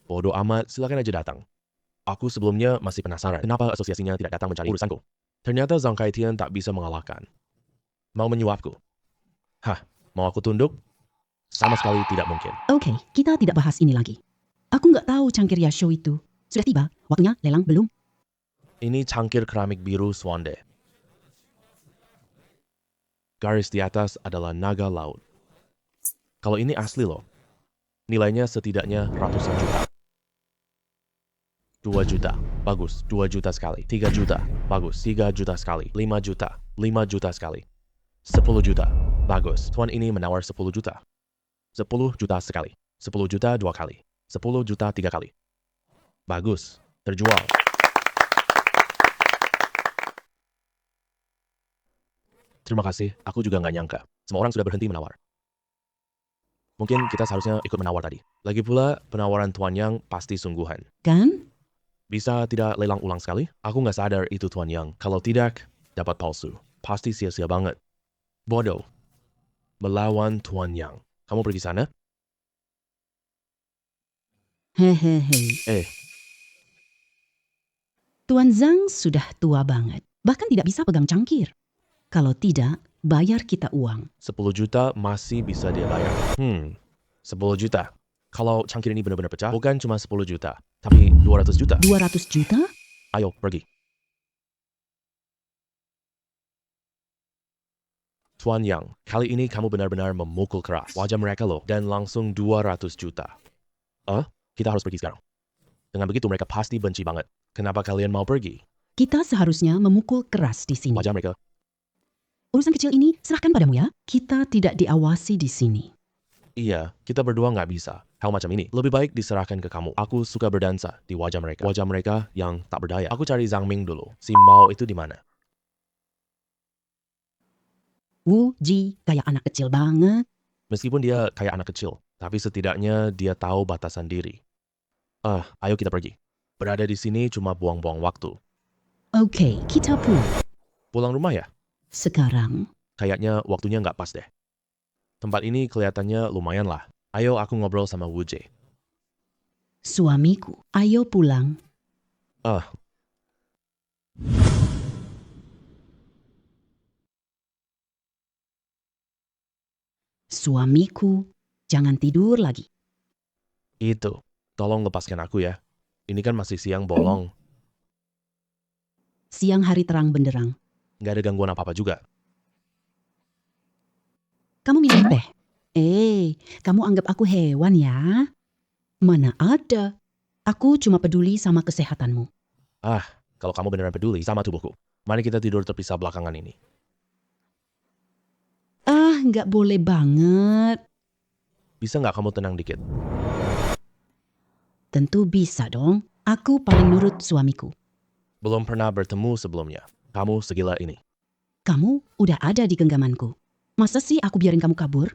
Bodoh amat, silakan aja datang. Aku sebelumnya masih penasaran kenapa asosiasinya tidak datang mencari urusanku. Ternyata Zhang Kaitian tak bisa mengalahkan. Mau menyuapku? Hah, mau aku tunduk? Sama sekali tidak mungkin. Oke, kita tidak bahas ini lagi. Aku nggak tahu cangkir Yasho itu. Sudah tiba, waktunya lelang belum? Ini cangkir keramik biru Swande. Garis di atas adalah naga laut. Kalau ini asli loh. Nilainya setidaknya ratusan juta. 2 juta, bagus, 2 juta sekali. 3 juta, bagus, 3 juta sekali. 5 juta, 5 juta sekali. 10 juta, bagus. Tuan ini menawar 10 juta. 10 juta sekali. 10 juta 2 kali. 10 juta 3 kali. Bagus, terjual. Terima kasih, aku juga nggak nyangka. Semua orang sudah berhenti menawar. Mungkin kita seharusnya ikut menawar tadi. Lagi pula, penawaran Tuan Yang pasti sungguhan. Kan? Bisa tidak lelang ulang sekali? Aku nggak sadar itu Tuan Yang. Kalau tidak, dapat palsu. Pasti sia-sia banget. Bodoh. Melawan Tuan Yang. Kamu pergi sana? Hehehe. Eh, Tuan Zhang sudah tua banget. Bahkan tidak bisa pegang cangkir. Kalau tidak, bayar kita uang. 10 juta masih bisa dia bayar. 10 juta. Kalau cangkir ini benar-benar pecah, bukan cuma 10 juta, tapi 200 juta. 200 juta? Ayo, pergi. Tuan Yang, kali ini kamu benar-benar memukul keras wajah mereka loh, dan langsung 200 juta. Kita harus pergi sekarang. Dengan begitu mereka pasti benci banget. Kenapa kalian mau pergi? Kita seharusnya memukul keras di sini. Wajah mereka. Urusan kecil ini serahkan padamu ya. Kita tidak diawasi di sini. Iya, kita berdua nggak bisa. Hal macam ini lebih baik diserahkan ke kamu. Aku suka berdansa di wajah mereka. Wajah mereka yang tak berdaya. Aku cari Zhang Ming dulu. Si Mao itu di mana? Wu Ji kayak anak kecil banget. Meskipun dia kayak anak kecil, tapi setidaknya dia tahu batasan diri. Ayo kita pergi. Berada di sini cuma buang-buang waktu. Oke, kita pulang. Pulang rumah ya? Sekarang, Kayaknya waktunya nggak pas deh. Tempat ini kelihatannya lumayan lah. Ayo aku ngobrol sama Wu Jie. suamiku, ayo pulang. Suamiku, jangan tidur lagi. Itu. Tolong lepaskan aku ya. Ini kan masih siang bolong. Siang hari terang benderang. Nggak ada gangguan apa-apa juga. Kamu minum teh? Kamu anggap aku hewan ya? Mana ada. Aku cuma peduli sama kesehatanmu. Kalau kamu beneran peduli sama tubuhku, mari kita tidur terpisah belakangan ini. Nggak boleh banget. Bisa nggak kamu tenang dikit? Tentu bisa dong. Aku paling nurut suamiku. Belum pernah bertemu sebelumnya. Kamu segila ini. Kamu udah ada di genggamanku. Masa sih aku biarin kamu kabur?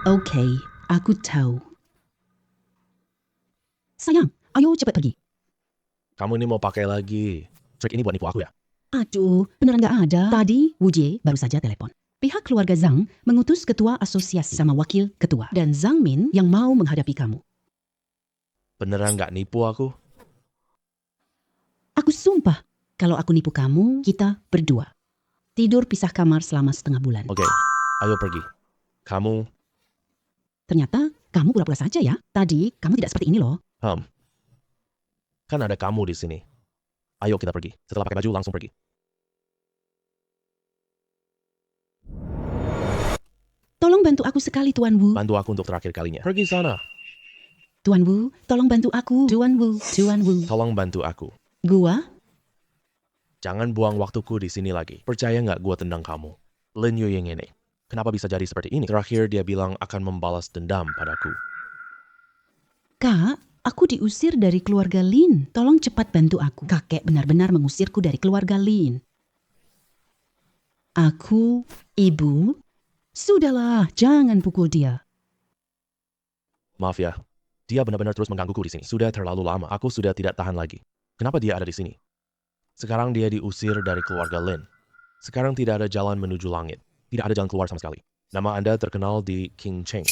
Oke, aku tahu. Sayang, ayo cepat pergi. Kamu ini mau pakai lagi. Trik ini buat nipu aku ya? Aduh, beneran nggak ada. Tadi Wu Jie baru saja telepon. Pihak keluarga Zhang mengutus ketua asosiasi sama wakil ketua. Dan Zhang Min yang mau menghadapi kamu. Beneran nggak nipu aku? Aku sumpah, kalau aku nipu kamu, kita berdua. Tidur pisah kamar selama setengah bulan. Oke, ayo pergi. Kamu, Ternyata kamu pura-pura saja ya. Tadi kamu tidak seperti ini loh. kan ada kamu di sini. Ayo kita pergi. Setelah pakai baju langsung pergi. Tolong bantu aku sekali, Tuan Wu. Bantu aku untuk terakhir kalinya. Pergi sana. Tuan Wu, tolong bantu aku. Tuan Wu, Tuan Wu. Tolong bantu aku. Gua? Jangan buang waktuku di sini lagi. Percaya nggak gua tendang kamu? Lin Yuying ini. Kenapa bisa jadi seperti ini? Terakhir dia bilang akan membalas dendam padaku. Kak, aku diusir dari keluarga Lin. Tolong cepat bantu aku. Kakek benar-benar mengusirku dari keluarga Lin. Aku, ibu. Sudahlah, jangan pukul dia. Maaf ya. Dia benar-benar terus menggangguku di sini. Sudah terlalu lama. Aku sudah tidak tahan lagi. Kenapa dia ada di sini? Sekarang dia diusir dari keluarga Lin. Sekarang tidak ada jalan menuju langit. Tidak ada jalan keluar sama sekali. Nama Anda terkenal di King Cheng.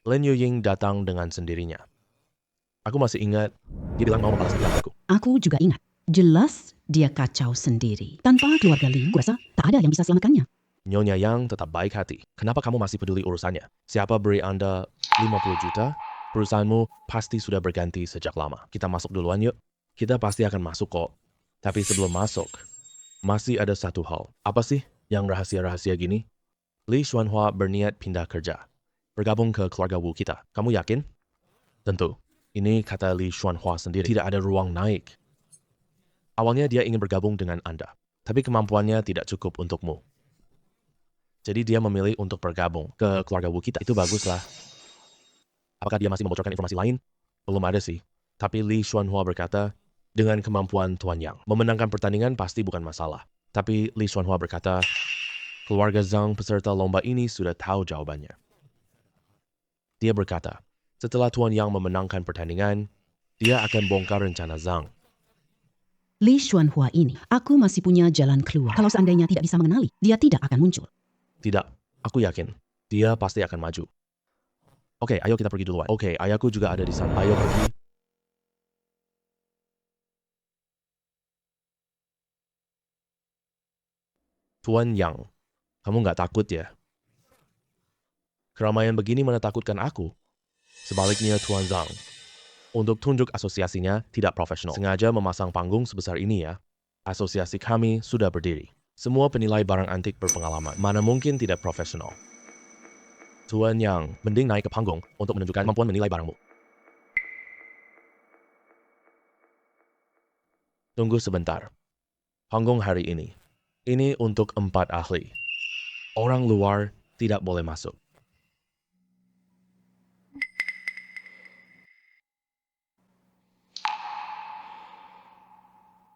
Lin Yuying datang dengan sendirinya. Aku masih ingat, dia bilang mau membalas dendam aku. Aku juga ingat. Jelas dia kacau sendiri. Tanpa keluarga Lin, kurasa tak ada yang bisa selamatkannya. Nyonya Yang tetap baik hati. Kenapa kamu masih peduli urusannya? Siapa beri Anda 50 juta? Perusahaanmu pasti sudah berganti sejak lama. Kita masuk duluan yuk. Kita pasti akan masuk kok. Tapi sebelum masuk, masih ada satu hal. Apa sih yang rahasia-rahasia gini? Li Xuanhua berniat pindah kerja. Bergabung ke keluarga Wu kita. Kamu yakin? Tentu. Ini kata Li Xuanhua sendiri. Tidak ada ruang naik. Awalnya dia ingin bergabung dengan Anda. Tapi kemampuannya tidak cukup untukmu. Jadi dia memilih untuk bergabung ke keluarga Wu kita. Itu baguslah. Apakah dia masih membocorkan informasi lain? Belum ada sih. Tapi Li Xuanhua berkata, dengan kemampuan Tuan Yang, memenangkan pertandingan pasti bukan masalah. Tapi Li Xuanhua berkata, keluarga Zhang peserta lomba ini sudah tahu jawabannya. Dia berkata, setelah Tuan Yang memenangkan pertandingan, dia akan bongkar rencana Zhang. Li Xuanhua ini, aku masih punya jalan keluar. Kalau seandainya tidak bisa mengenali, dia tidak akan muncul. Tidak, aku yakin. Dia pasti akan maju. Oke, ayo kita pergi duluan. Oke, ayahku juga ada di sana. Ayo pergi. Tuan Yang, kamu nggak takut ya? Keramaian begini menakutkan aku. Sebaliknya Tuan Zhang, untuk tunjuk asosiasinya tidak profesional. Sengaja memasang panggung sebesar ini ya. Asosiasi kami sudah berdiri. Semua penilai barang antik berpengalaman. Mana mungkin tidak profesional. Tuan Yang, mending naik ke panggung untuk menunjukkan kemampuan menilai barangmu. Tunggu sebentar. Panggung hari ini. Ini untuk 4 ahli. Orang luar tidak boleh masuk.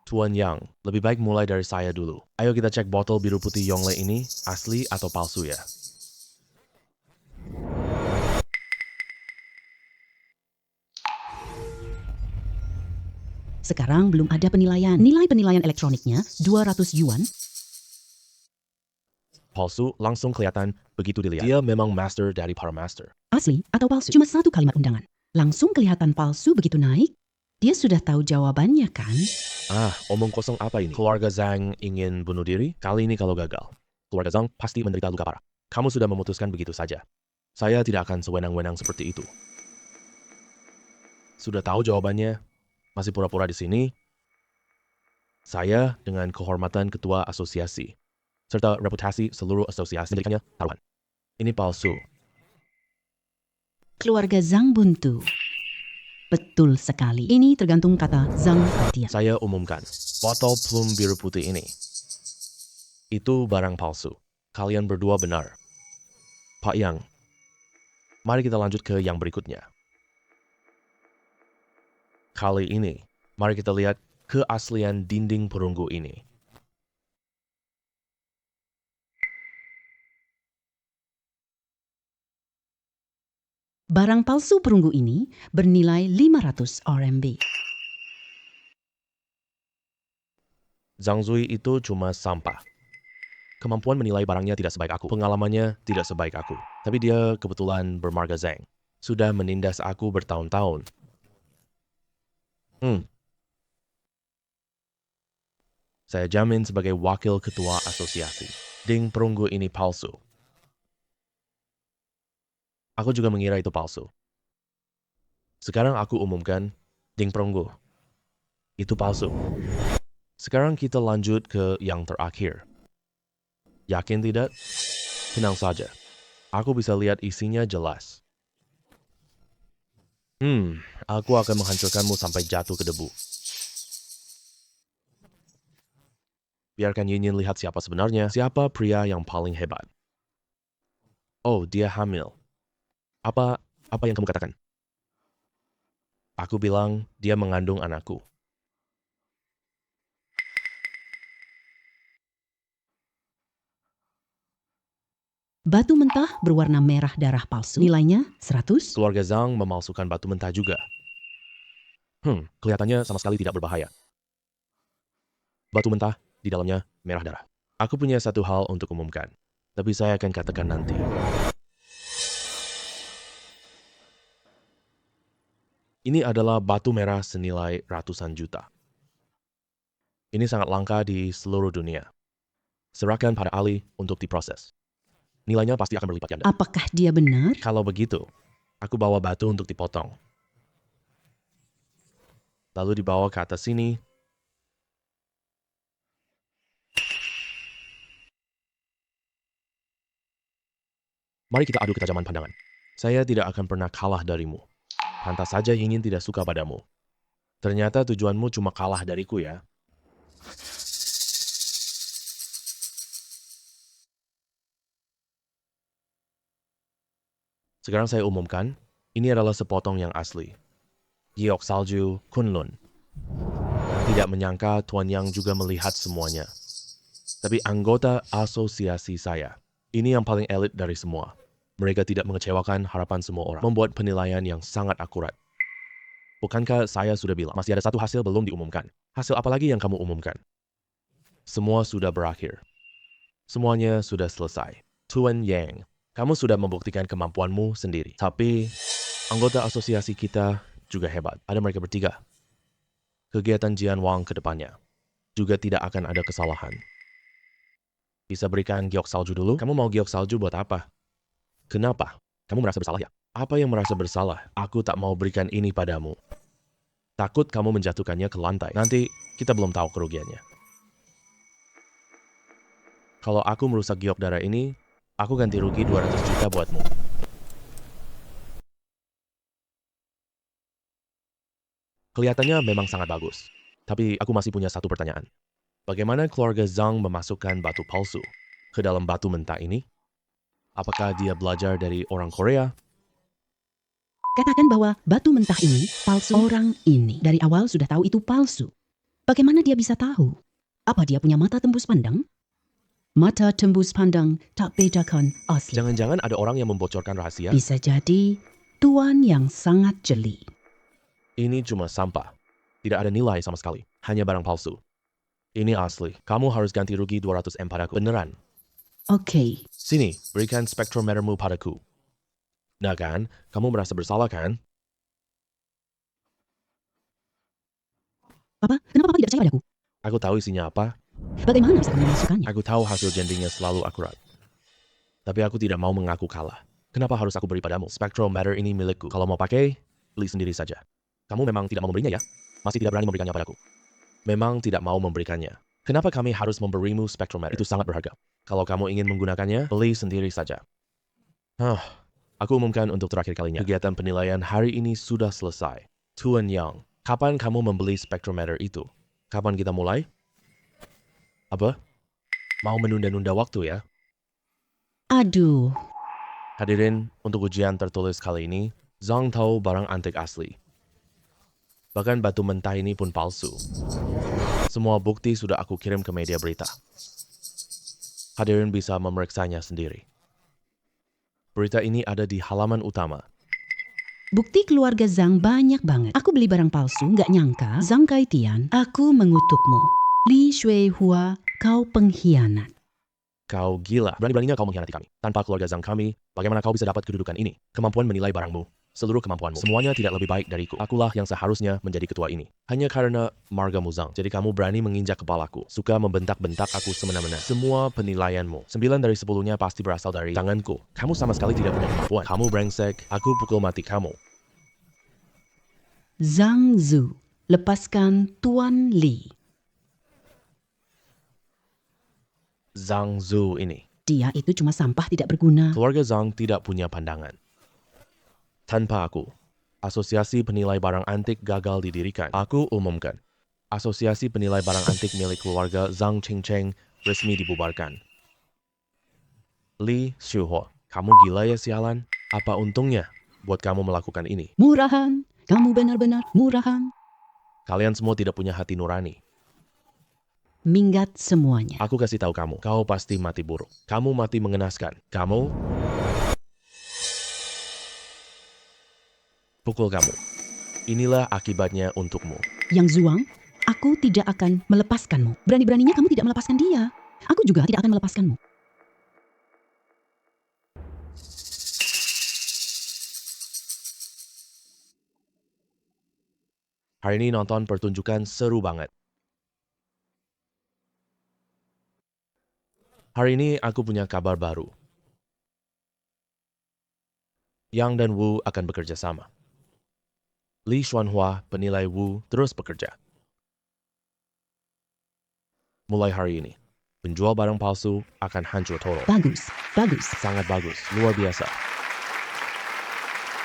Tuan Yang, lebih baik mulai dari saya dulu. Ayo kita cek botol biru putih Yongle ini asli atau palsu ya. Sekarang belum ada penilaian. Nilai penilaian elektroniknya 200 yuan. Palsu langsung kelihatan begitu dilihat. Dia memang master dari para master. Asli atau palsu? Cuma satu kalimat undangan. Langsung kelihatan palsu begitu naik. Dia sudah tahu jawabannya kan? Omong kosong apa ini? Keluarga Zhang ingin bunuh diri? Kali ini kalau gagal, keluarga Zhang pasti menderita luka parah. Kamu sudah memutuskan begitu saja. Saya tidak akan sewenang-wenang seperti itu. Sudah tahu jawabannya? Masih pura-pura di sini? Saya dengan kehormatan ketua asosiasi, serta reputasi seluruh asosiasi menjadikannya taruhan. Ini palsu. Keluarga Zhang buntu. Betul sekali. Ini tergantung kata Zhang Baotian. Saya umumkan, botol plum biru putih ini, itu barang palsu. Kalian berdua benar. Pak Yang, mari kita lanjut ke yang berikutnya. Kali ini, mari kita lihat keaslian dinding perunggu ini. Barang palsu perunggu ini bernilai 500 RMB. Zhang Zui itu cuma sampah. Kemampuan menilai barangnya tidak sebaik aku. Pengalamannya tidak sebaik aku. Tapi dia kebetulan bermarga Zhang. Sudah menindas aku bertahun-tahun. Saya jamin sebagai wakil ketua asosiasi. Ding perunggu ini palsu. Aku juga mengira itu palsu. Sekarang aku umumkan, ding perunggu. Itu palsu. Sekarang kita lanjut ke yang terakhir. Yakin tidak? Tenang saja. Aku bisa lihat isinya jelas. Aku akan menghancurkanmu sampai jatuh ke debu. Biarkan Yin lihat siapa sebenarnya. Siapa pria yang paling hebat. Oh, dia hamil. Apa yang kamu katakan? Aku bilang dia mengandung anakku. Batu mentah berwarna merah darah palsu. Nilainya 100. Keluarga Zhang memalsukan batu mentah juga. Kelihatannya sama sekali tidak berbahaya. Batu mentah, di dalamnya merah darah. Aku punya satu hal untuk umumkan, tapi saya akan katakan nanti. Ini adalah batu merah senilai ratusan juta. Ini sangat langka di seluruh dunia. Serahkan pada ahli untuk diproses. Nilainya pasti akan berlipat ganda. Apakah dia benar? Kalau begitu, aku bawa batu untuk dipotong. Lalu dibawa ke atas sini. Mari kita adu ketajaman pandangan. Saya tidak akan pernah kalah darimu. Pantas saja ingin tidak suka padamu. Ternyata tujuanmu cuma kalah dariku ya. Sekarang saya umumkan, ini adalah sepotong yang asli. Giok salju Kunlun. Tidak menyangka Tuan Yang juga melihat semuanya. Tapi anggota asosiasi saya, ini yang paling elit dari semua. Mereka tidak mengecewakan harapan semua orang. Membuat penilaian yang sangat akurat. Bukankah saya sudah bilang, masih ada satu hasil belum diumumkan. Hasil apa lagi yang kamu umumkan? Semua sudah berakhir. Semuanya sudah selesai. Tuan Yang, kamu sudah membuktikan kemampuanmu sendiri. Tapi, anggota asosiasi kita juga hebat. Ada mereka bertiga. Kegiatan Jian Wang ke depannya juga tidak akan ada kesalahan. Bisa berikan giok salju dulu? Kamu mau giok salju buat apa? Kenapa? Kamu merasa bersalah ya? Apa yang merasa bersalah? Aku tak mau berikan ini padamu. Takut kamu menjatuhkannya ke lantai. Nanti kita belum tahu kerugiannya. Kalau aku merusak giok darah ini, aku ganti rugi 200 juta buatmu. Kelihatannya memang sangat bagus. Tapi aku masih punya satu pertanyaan. Bagaimana keluarga Zhang memasukkan batu palsu ke dalam batu mentah ini? Apakah dia belajar dari orang Korea? Katakan bahwa batu mentah ini palsu. Orang ini dari awal sudah tahu itu palsu. Bagaimana dia bisa tahu? Apa dia punya mata tembus pandang? Mata tembus pandang tak bedakan asli. Jangan-jangan ada orang yang membocorkan rahasia? Bisa jadi tuan yang sangat jeli. Ini cuma sampah. Tidak ada nilai sama sekali. Hanya barang palsu. Ini asli. Kamu harus ganti rugi 200 M padaku. Beneran. Oke. Sini, berikan spektrometermu padaku. Nah kan, kamu merasa bersalah kan? Papa, kenapa Papa tidak percaya padaku? Aku tahu isinya apa. Bagaimana bisa kamu memasukkannya? Aku tahu hasil jendingnya selalu akurat. Tapi aku tidak mau mengaku kalah. Kenapa harus aku beri padamu? Spektrometer ini milikku. Kalau mau pakai, beli sendiri saja. Kamu memang tidak mau memberinya ya? Masih tidak berani memberikannya padaku. Memang tidak mau memberikannya. Kenapa kami harus memberimu spektrometer? Itu sangat berharga. Kalau kamu ingin menggunakannya, beli sendiri saja. Aku umumkan untuk terakhir kalinya. Kegiatan penilaian hari ini sudah selesai. Tuan Yang, kapan kamu membeli spektrometer itu? Kapan kita mulai? Apa? Mau menunda-nunda waktu ya? Aduh, Hadirin, untuk ujian tertulis kali ini, Zhang tahu barang antik asli. Bahkan batu mentah ini pun palsu. Semua bukti sudah aku kirim ke media berita. Hadirin bisa memeriksanya sendiri. Berita ini ada di halaman utama. bukti keluarga Zhang banyak banget. Aku beli barang palsu, nggak nyangka. Zhang Kaitian, aku mengutukmu. Li Shuihua, kau pengkhianat. Kau gila. Berani-beraninya kau mengkhianati kami. Tanpa keluarga Zhang kami, bagaimana kau bisa dapat kedudukan ini? Kemampuan menilai barangmu. Seluruh kemampuanmu. Semuanya tidak lebih baik dariku. Akulah yang seharusnya menjadi ketua ini. Hanya karena margamu Zhang. Jadi kamu berani menginjak kepalaku. Suka membentak-bentak aku semena-mena. Semua penilaianmu. 9 dari 10-nya pasti berasal dari tanganku. Kamu sama sekali tidak punya kemampuan. Kamu brengsek. Aku pukul mati kamu. Zhang Zu, lepaskan Tuan Li. Zhang Zu ini. Dia itu cuma sampah tidak berguna. Keluarga Zhang tidak punya pandangan. Tanpa aku, Asosiasi Penilai Barang Antik gagal didirikan. Aku umumkan, Asosiasi Penilai Barang Antik milik keluarga Zhang Qingcheng resmi dibubarkan. Li Shuihua, kamu gila ya sialan? Apa untungnya buat kamu melakukan ini? Murahan, kamu benar-benar murahan. Kalian semua tidak punya hati nurani. Minggat semuanya. Aku kasih tahu kamu, kau pasti mati buruk. Kamu mati mengenaskan. Kamu pukul kamu. Inilah akibatnya untukmu. Yang Zuang, aku tidak akan melepaskanmu. Berani-beraninya kamu tidak melepaskan dia. Aku juga tidak akan melepaskanmu. Hari ini nonton pertunjukan seru banget. Hari ini aku punya kabar baru. Yang dan Wu akan bekerja sama. Li Xuanhua, penilai Wu, terus bekerja. Mulai hari ini, penjual barang palsu akan hancur total. Bagus, bagus. Sangat bagus, luar biasa.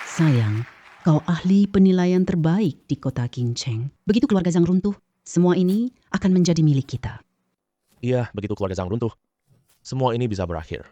Sayang, kau ahli penilaian terbaik di kota Qingcheng. Begitu keluarga Zhang runtuh, semua ini akan menjadi milik kita. Iya, begitu keluarga Zhang runtuh, semua ini bisa berakhir.